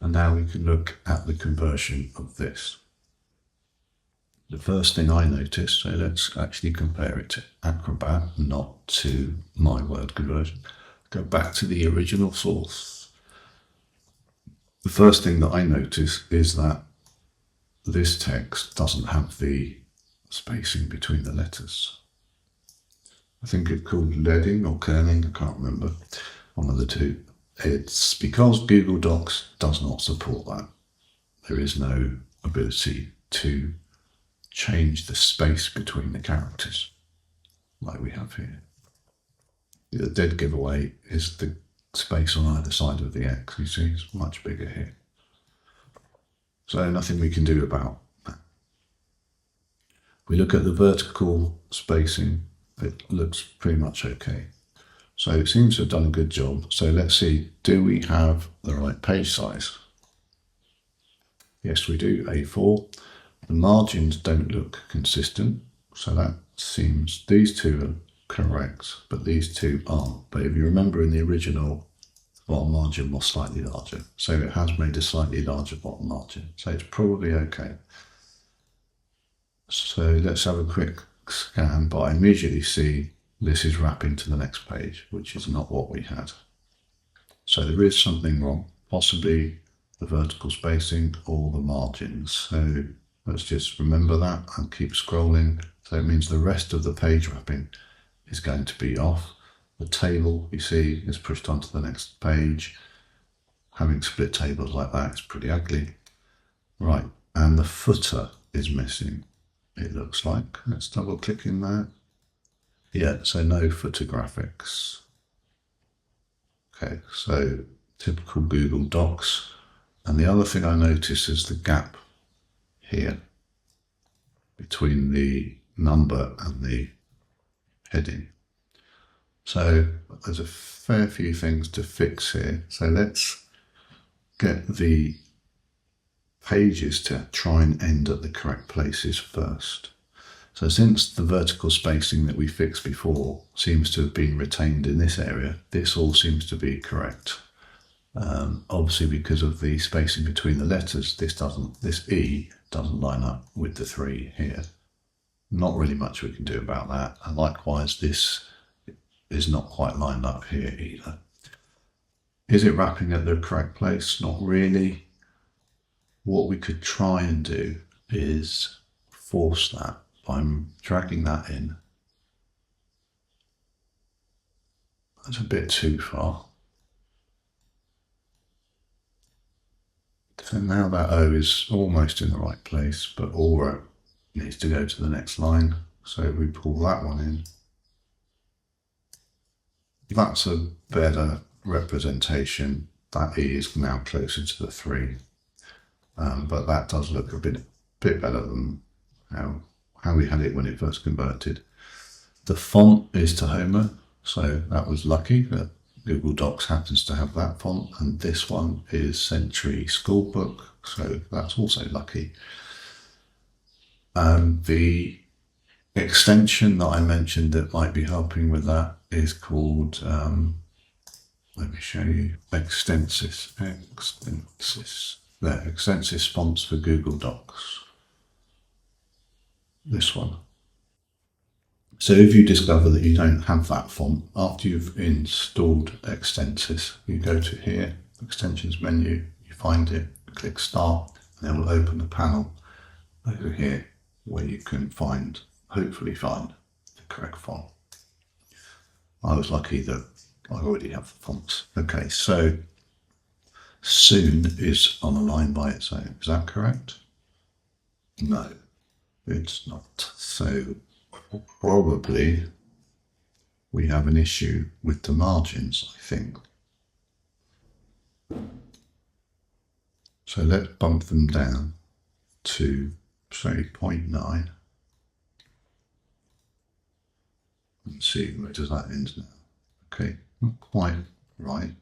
And now we can look at the conversion of this. The first thing I noticed, so let's actually compare it to Acrobat, not to my Word conversion. Go back to the original source. The first thing that I notice is that this text doesn't have the spacing between the letters. I think it's called leading or kerning, I can't remember, one of the two. It's because Google Docs does not support that. There is no ability to change the space between the characters like we have here. The dead giveaway is the space on either side of the X. You see, it's much bigger here. So nothing we can do about that. We look at the vertical spacing, it looks pretty much okay. So it seems to have done a good job. So let's see, do we have the right page size? Yes, we do, A4. The margins don't look consistent. So that seems, these two are correct, but these two aren't. But if you remember in the original, the bottom margin was slightly larger. So it has made a slightly larger bottom margin. So it's probably okay. So let's have a quick scan, but I immediately see this is wrapping to the next page, which is not what we had. So there is something wrong, possibly the vertical spacing or the margins. So let's just remember that and keep scrolling. So it means the rest of the page wrapping is going to be off. The table, you see, is pushed onto the next page. Having split tables like that is pretty ugly. Right, and the footer is missing, it looks like. Let's double click in there. Yeah, so no footer graphics. Okay, so typical Google Docs. And the other thing I notice is the gap here between the number and the heading. So there's a fair few things to fix here. So let's get the pages to try and end at the correct places first. So since the vertical spacing that we fixed before seems to have been retained in this area, this all seems to be correct. Obviously because of the spacing between the letters, this E doesn't line up with the 3 here. Not really much we can do about that. And likewise, this is not quite lined up here either. Is it wrapping at the correct place? Not really. What we could try and do is force that by dragging that in. That's a bit too far. So now that O is almost in the right place, but Aura needs to go to the next line. So we pull that one in. That's a better representation. That E is now closer to the 3. But that does look a bit better than how we had it when it first converted. The font is Tahoma, so that was lucky that Google Docs happens to have that font, and this one is Century Schoolbook, so that's also lucky. The extension that I mentioned that might be helping with that is called, let me show you, Extensis. There, Extensis fonts for Google Docs. This one. So if you discover that you don't have that font, after you've installed Extensis, you go to here, Extensions menu, you find it, click Start, and it will open the panel over here where you can hopefully find the correct font. I was lucky that I already have the fonts. Okay, so soon is on a line by its own. Is that correct? No, it's not. So probably we have an issue with the margins, I think. So let's bump them down to, say, 0.9 and see where does that end now. Okay, not quite right.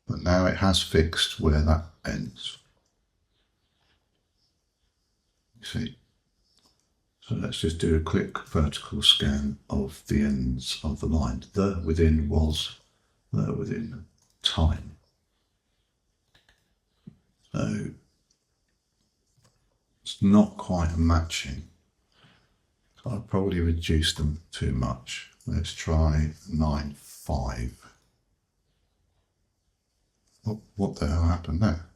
But now it has fixed where that ends. You see? So let's just do a quick vertical scan of the ends of the line. The within was, the within time. So it's not quite a matching. So I'll probably reduce them too much. Let's try 9.5. What the hell happened there?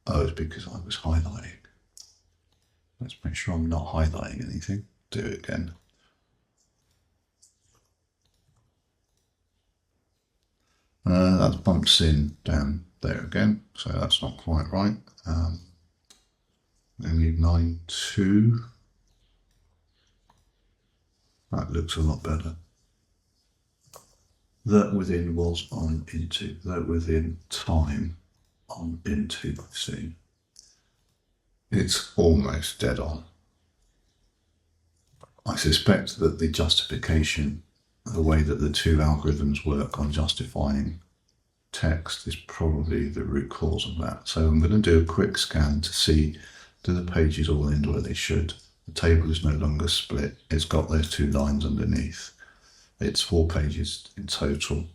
Oh, it's because I was highlighting. Let's make sure I'm not highlighting anything. Do it again. That bumps in down there again, so that's not quite right. Only 9.2. That looks a lot better. That within was on into, that within time on into, see. It's almost dead on. I suspect that the justification, the way that the two algorithms work on justifying text, is probably the root cause of that. So I'm going to do a quick scan to see, do the pages all end where they should? The table is no longer split. It's got those two lines underneath. It's 4 pages in total.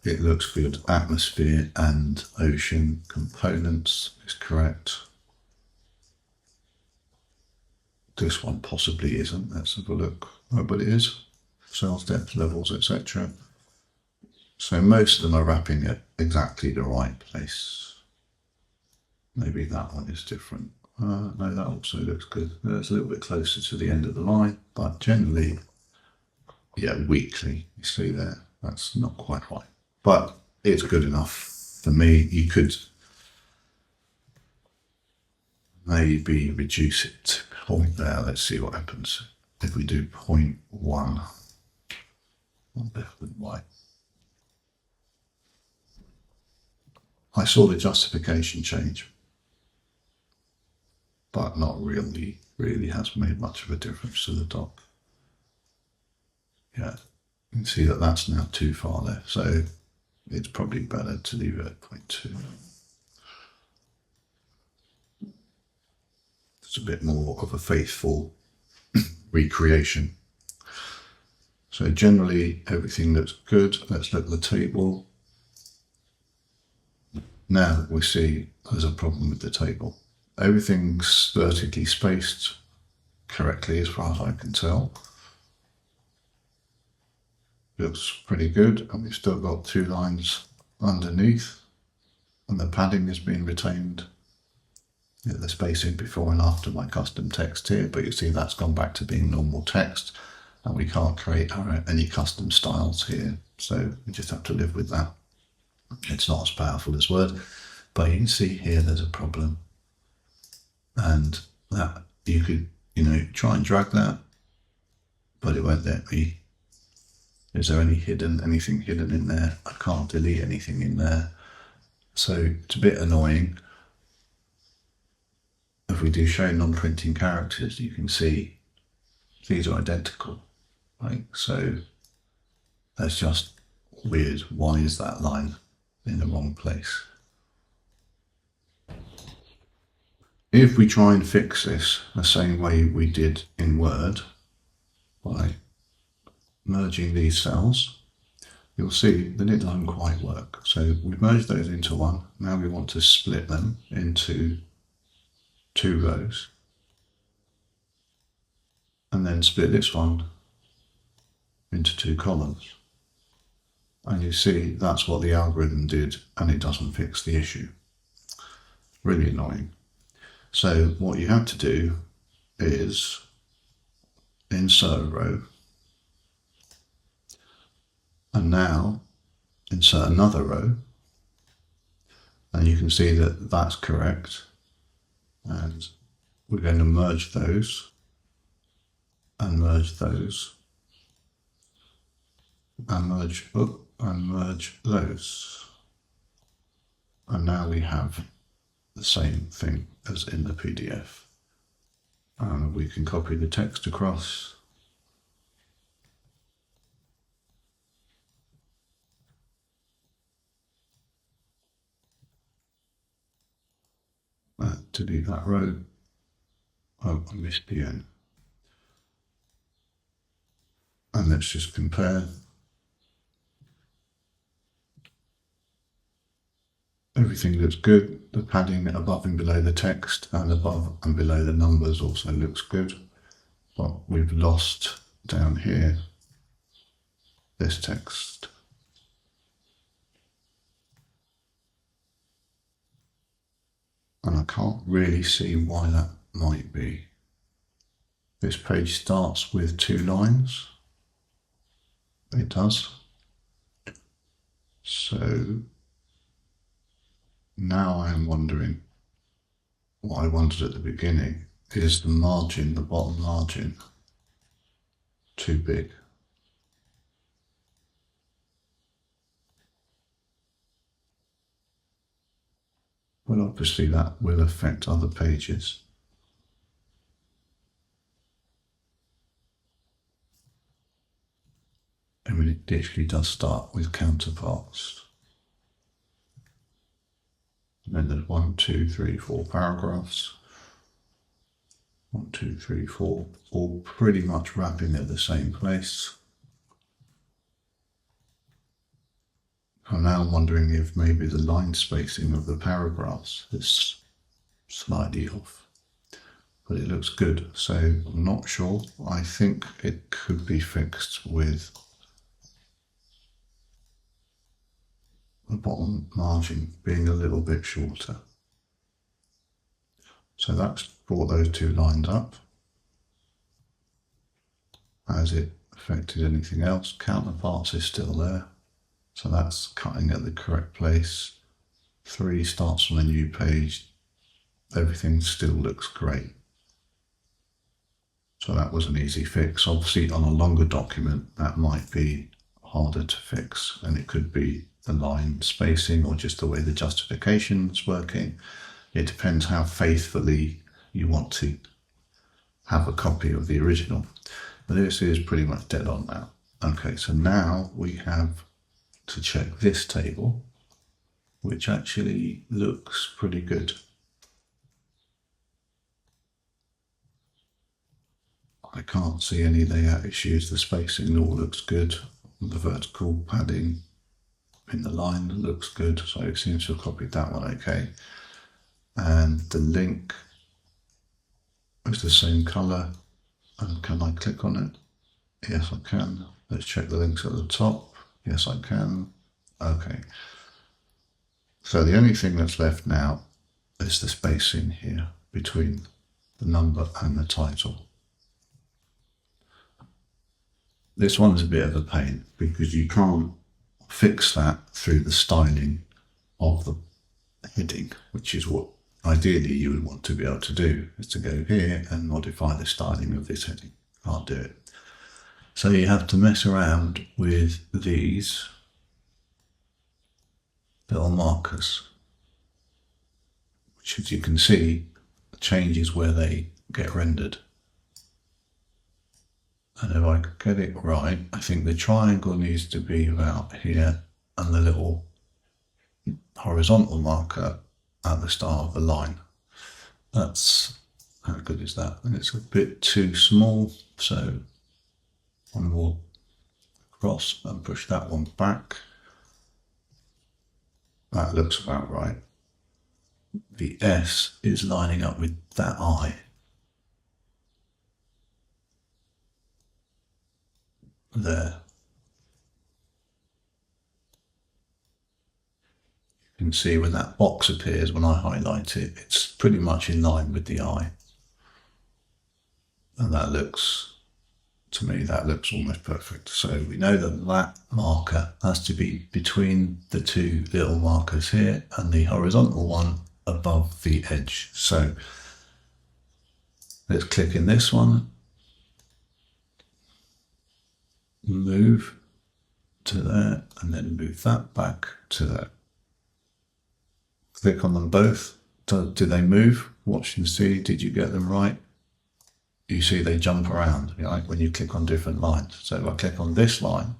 It looks good. Atmosphere and ocean components is correct. This one possibly isn't. Let's have a look. Oh, but it is. Cells, depth levels, etc. So most of them are wrapping at exactly the right place. Maybe that one is different. No, that also looks good. It's a little bit closer to the end of the line, but generally, yeah, weakly, you see there. that's not quite right, but it's good enough for me. You could maybe reduce it to point there. Let's see what happens if we do 0.1 on left and right. I saw the justification change, but not really has made much of a difference to the doc. Yeah, you can see that that's now too far left, so it's probably better to leave it at 0.2. It's a bit more of a faithful recreation. So generally everything looks good. Let's look at the table. Now we see there's a problem with the table. Everything's vertically spaced correctly as far as I can tell. Looks pretty good, and we've still got 2 lines underneath, and the padding has been retained. The spacing before and after my custom text here, but you see that's gone back to being normal text, and we can't create any custom styles here, so we just have to live with that. It's not as powerful as Word, but you can see here there's a problem, and that you could, try and drag that, but it won't let me. Is there anything hidden in there? I can't delete anything in there, so it's a bit annoying. If we do show non-printing characters, you can see these are identical, right? So that's just weird. Why is that line in the wrong place? If we try and fix this the same way we did in Word, by merging these cells, you'll see that it doesn't quite work. So we've merged those into one. Now we want to split them into 2 rows, and then split this one into 2 columns. And you see that's what the algorithm did, and it doesn't fix the issue. Really annoying. So what you have to do is insert a row, and now insert another row, and you can see that that's correct, and we're going to merge those and merge those and merge those, and now we have the same thing as in the PDF, and we can copy the text across. Delete that row. Oh, I missed the N. And let's just compare. Everything looks good. The padding above and below the text and above and below the numbers also looks good. But we've lost down here this text. And I can't really see why that might be. This page starts with 2 lines. It does. So now I am wondering, what I wondered at the beginning, is the margin, the bottom margin, too big? Well, obviously that will affect other pages. I mean, it literally does start with counterparts. And then there's 1, 2, 3, 4 paragraphs. 1, 2, 3, 4, all pretty much wrapping at the same place. I'm now wondering if maybe the line spacing of the paragraphs is slightly off, but it looks good, so I'm not sure. I think it could be fixed with the bottom margin being a little bit shorter. So that's brought those 2 lines up as it affected anything else. Counterparts is still there, so that's cutting at the correct place. 3 starts on a new page. Everything still looks great. So that was an easy fix. Obviously on a longer document that might be harder to fix, and it could be the line spacing or just the way the justification is working. It depends how faithfully you want to have a copy of the original. But this is pretty much dead on now. Okay, so now we have to check this table, which actually looks pretty good. I can't see any layout issues. The spacing all looks good. The vertical padding in the line looks good, so it seems to have copied that one okay. And the link is the same color. And can I click on it? Yes, I can. Let's check the links at the top. Yes, I can. Okay. So the only thing that's left now is the spacing here between the number and the title. This one's a bit of a pain because you can't fix that through the styling of the heading, which is what ideally you would want to be able to do, is to go here and modify the styling of this heading. Can't do it. So you have to mess around with these little markers, which as you can see changes where they get rendered. And if I get it right, I think the triangle needs to be about here and the little horizontal marker at the start of the line. That's, how good is that? And it's a bit too small, so one more across and push that one back. That looks about right. The S is lining up with that I. There. You can see when that box appears, when I highlight it, it's pretty much in line with the eye. And that looks, to me, that looks almost perfect. So we know that that marker has to be between the two little markers here and the horizontal one above the edge. So let's click in this one. Move to there and then move that back to there. Click on them both. Do they move? Watch and see. Did you get them right? You see they jump around, like when you click on different lines. So if I click on this line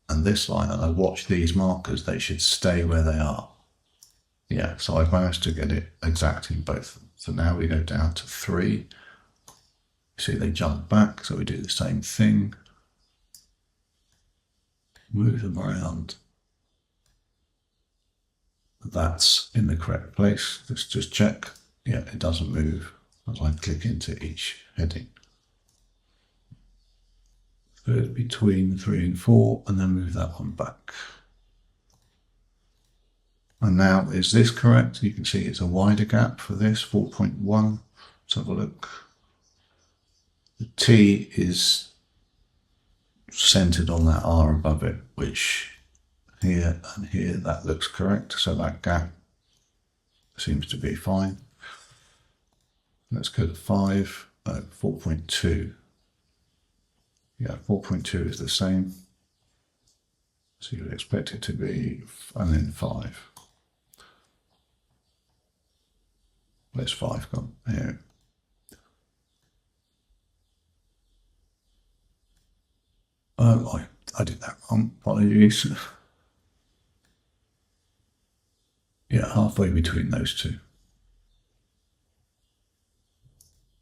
and I watch these markers, they should stay where they are. Yeah, so I've managed to get it exact in both of them. So now we go down to 3. You see they jump back, so we do the same thing. Move them around. That's in the correct place. Let's just check. Yeah, it doesn't move as I click into each heading. Third between 3 and 4, and then move that one back. And now, is this correct? You can see it's a wider gap for this, 4.1. Let's have a look. The T is centered on that R above it, which here and here, that looks correct. So that gap seems to be fine. Let's go to 5, 4.2. Yeah, 4.2 is the same. So you'd expect it to be, and then 5. Where's 5 gone? Here. Oh, I did that wrong. Apologies. Yeah, halfway between those two.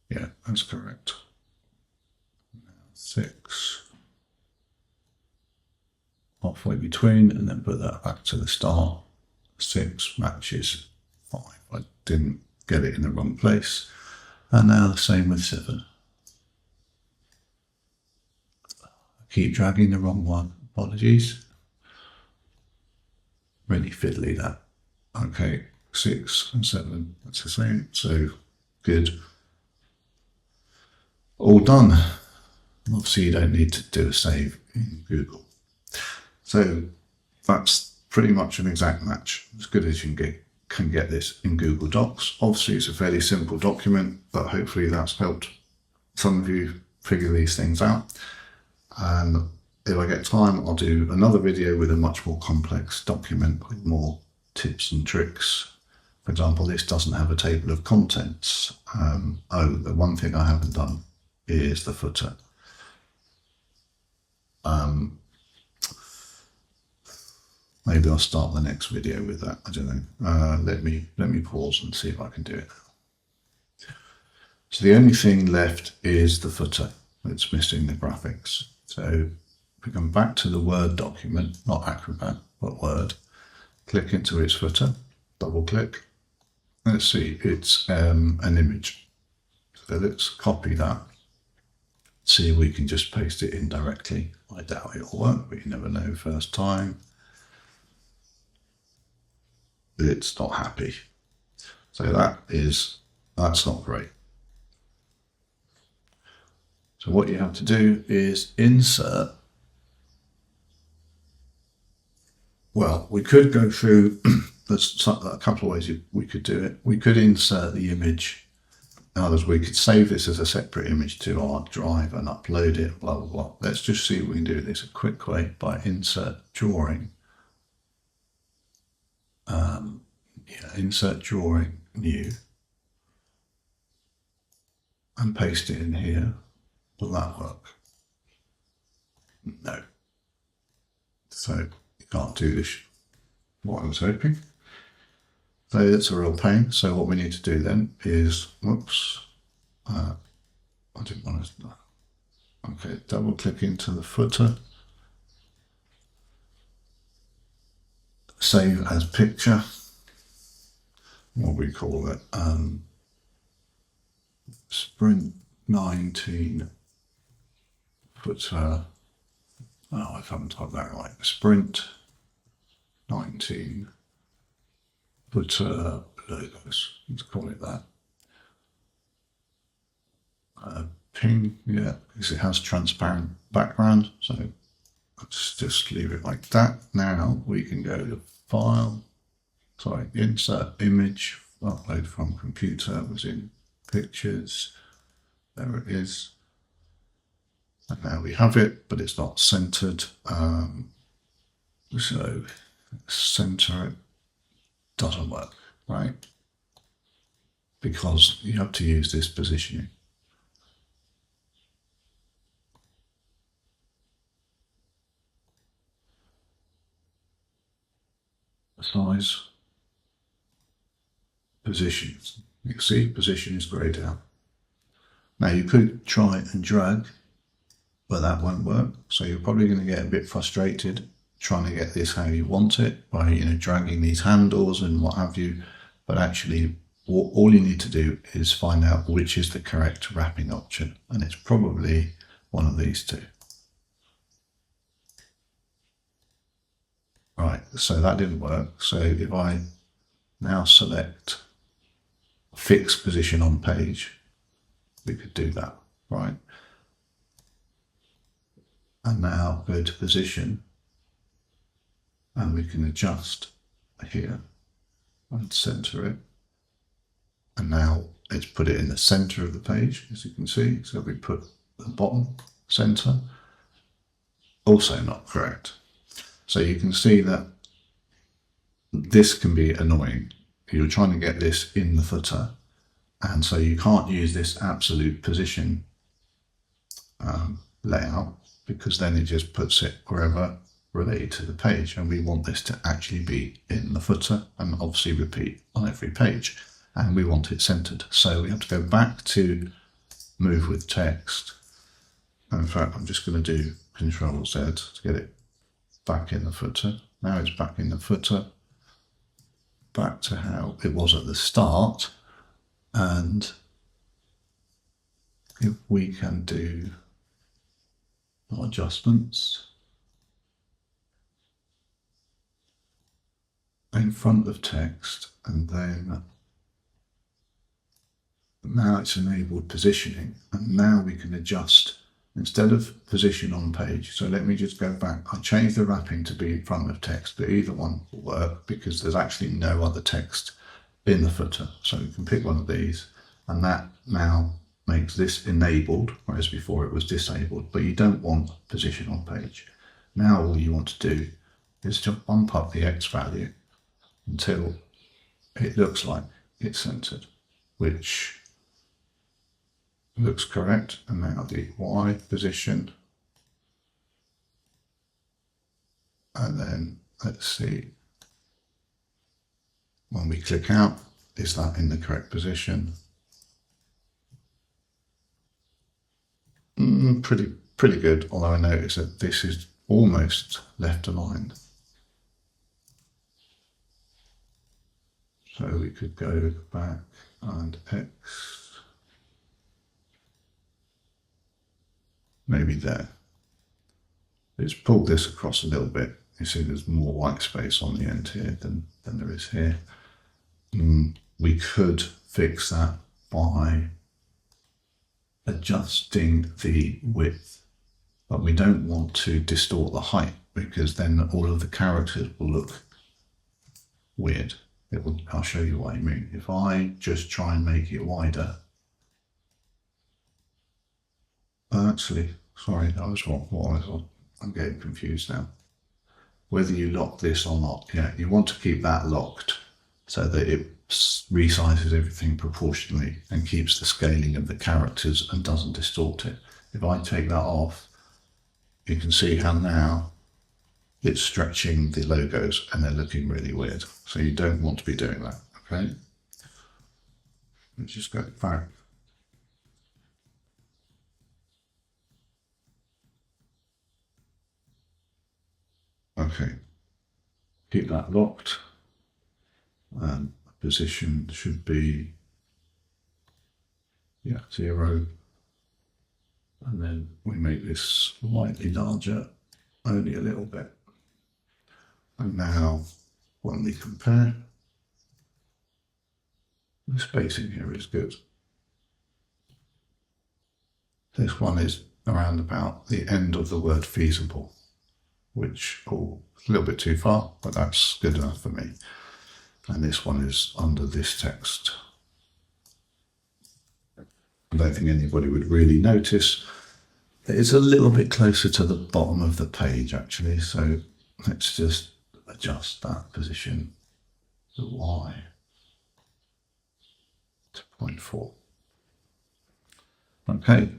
Yeah, that's correct. Now 6. Halfway between, and then put that back to the start. 6 matches 5. I didn't get it in the wrong place. And now the same with 7. Keep dragging the wrong one. Apologies. Really fiddly that. Okay, 6 and 7. That's the same. So good. All done. Obviously you don't need to do a save in Google. So that's pretty much an exact match, as good as you can get this in Google Docs. Obviously it's a fairly simple document, but hopefully that's helped some of you figure these things out. And if I get time, I'll do another video with a much more complex document with more tips and tricks. For example, this doesn't have a table of contents. The one thing I haven't done is the footer. Maybe I'll start the next video with that. I don't know. Let me pause and see if I can do it. So the only thing left is the footer. It's missing the graphics. So if we come back to the Word document, not Acrobat, but Word, click into its footer, double click. Let's see, it's an image. So let's copy that. See if we can just paste it in directly. I doubt it'll work, but you never know first time. It's not happy. So that's not great. So what you have to do is insert. Well, we could go through, there's a couple of ways we could do it. We could insert the image. In others, we could save this as a separate image to our drive and upload it, blah, blah, blah. Let's just see if we can do this a quick way by insert drawing. Insert drawing, new, and paste it in here. Will that work? No. So you can't do this, what I was hoping. So that's a real pain. So what we need to do then is, whoops, I didn't want to, okay, double click into the footer, save as picture, what we call it, sprint 19 footer, oh, I haven't typed that right, sprint 19 footer logos, let's call it that. Ping, yeah, because it has transparent background, so let's just leave it like that. Now we can go to file, sorry, insert image, upload from computer, was in pictures, there it is. And now we have it, but it's not centered. So center it doesn't work, right? Because you have to use this positioning. Size, position. You can see position is grayed out. Now you could try and drag, but that won't work. So you're probably going to get a bit frustrated trying to get this how you want it by, you know, dragging these handles and what have you. But actually, all you need to do is find out which is the correct wrapping option, and it's probably one of these two. Right, so that didn't work. So if I now select fix position on page, we could do that, right? And now go to position, and we can adjust here and center it. And now it's put it in the center of the page, as you can see. So we put the bottom center, also not correct. So you can see that this can be annoying. You're trying to get this in the footer, and so you can't use this absolute position layout, because then it just puts it wherever related to the page, and we want this to actually be in the footer and obviously repeat on every page, and we want it centered. So we have to go back to move with text. And in fact, I'm just going to do Control Z to get it back in the footer. Now it's back in the footer, back to how it was at the start. And if we can do adjustments in front of text, and then now it's enabled positioning, and now we can adjust instead of position on page, so let me just go back. I changed the wrapping to be in front of text, but either one will work because there's actually no other text in the footer. So you can pick one of these, and that now makes this enabled, whereas before it was disabled, but you don't want position on page. Now all you want to do is to bump up the X value until it looks like it's centered, which looks correct. And now the Y position, and then let's see, when we click out, is that in the correct position? Pretty good, although I notice that this is almost left aligned. So we could go back and X, maybe there. Let's pull this across a little bit. You see there's more white space on the end here than there is here. We could fix that by adjusting the width, but we don't want to distort the height because then all of the characters will look weird. I'll show you what I mean. If I just try and make it wider, actually, sorry, that was what I'm getting confused now. Whether you lock this or not, yeah, you want to keep that locked so that it resizes everything proportionally and keeps the scaling of the characters and doesn't distort it. If I take that off, you can see how now it's stretching the logos and they're looking really weird. So you don't want to be doing that, okay? Let's just go back. Okay, keep that locked. Position should be 0, and then we make this slightly larger, only a little bit. And now when we compare, the spacing here is good. This one is around about the end of the word feasible, which is a little bit too far, but that's good enough for me. And this one is under this text. I don't think anybody would really notice. It's a little bit closer to the bottom of the page actually, so let's just adjust that position, the Y, to 0.4. Okay,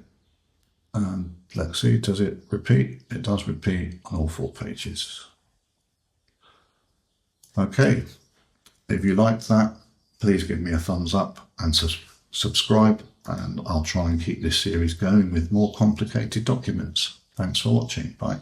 and let's see, does it repeat? It does repeat on all 4 pages. Okay. If you liked that, please give me a thumbs up and subscribe, and I'll try and keep this series going with more complicated documents. Thanks for watching. Bye.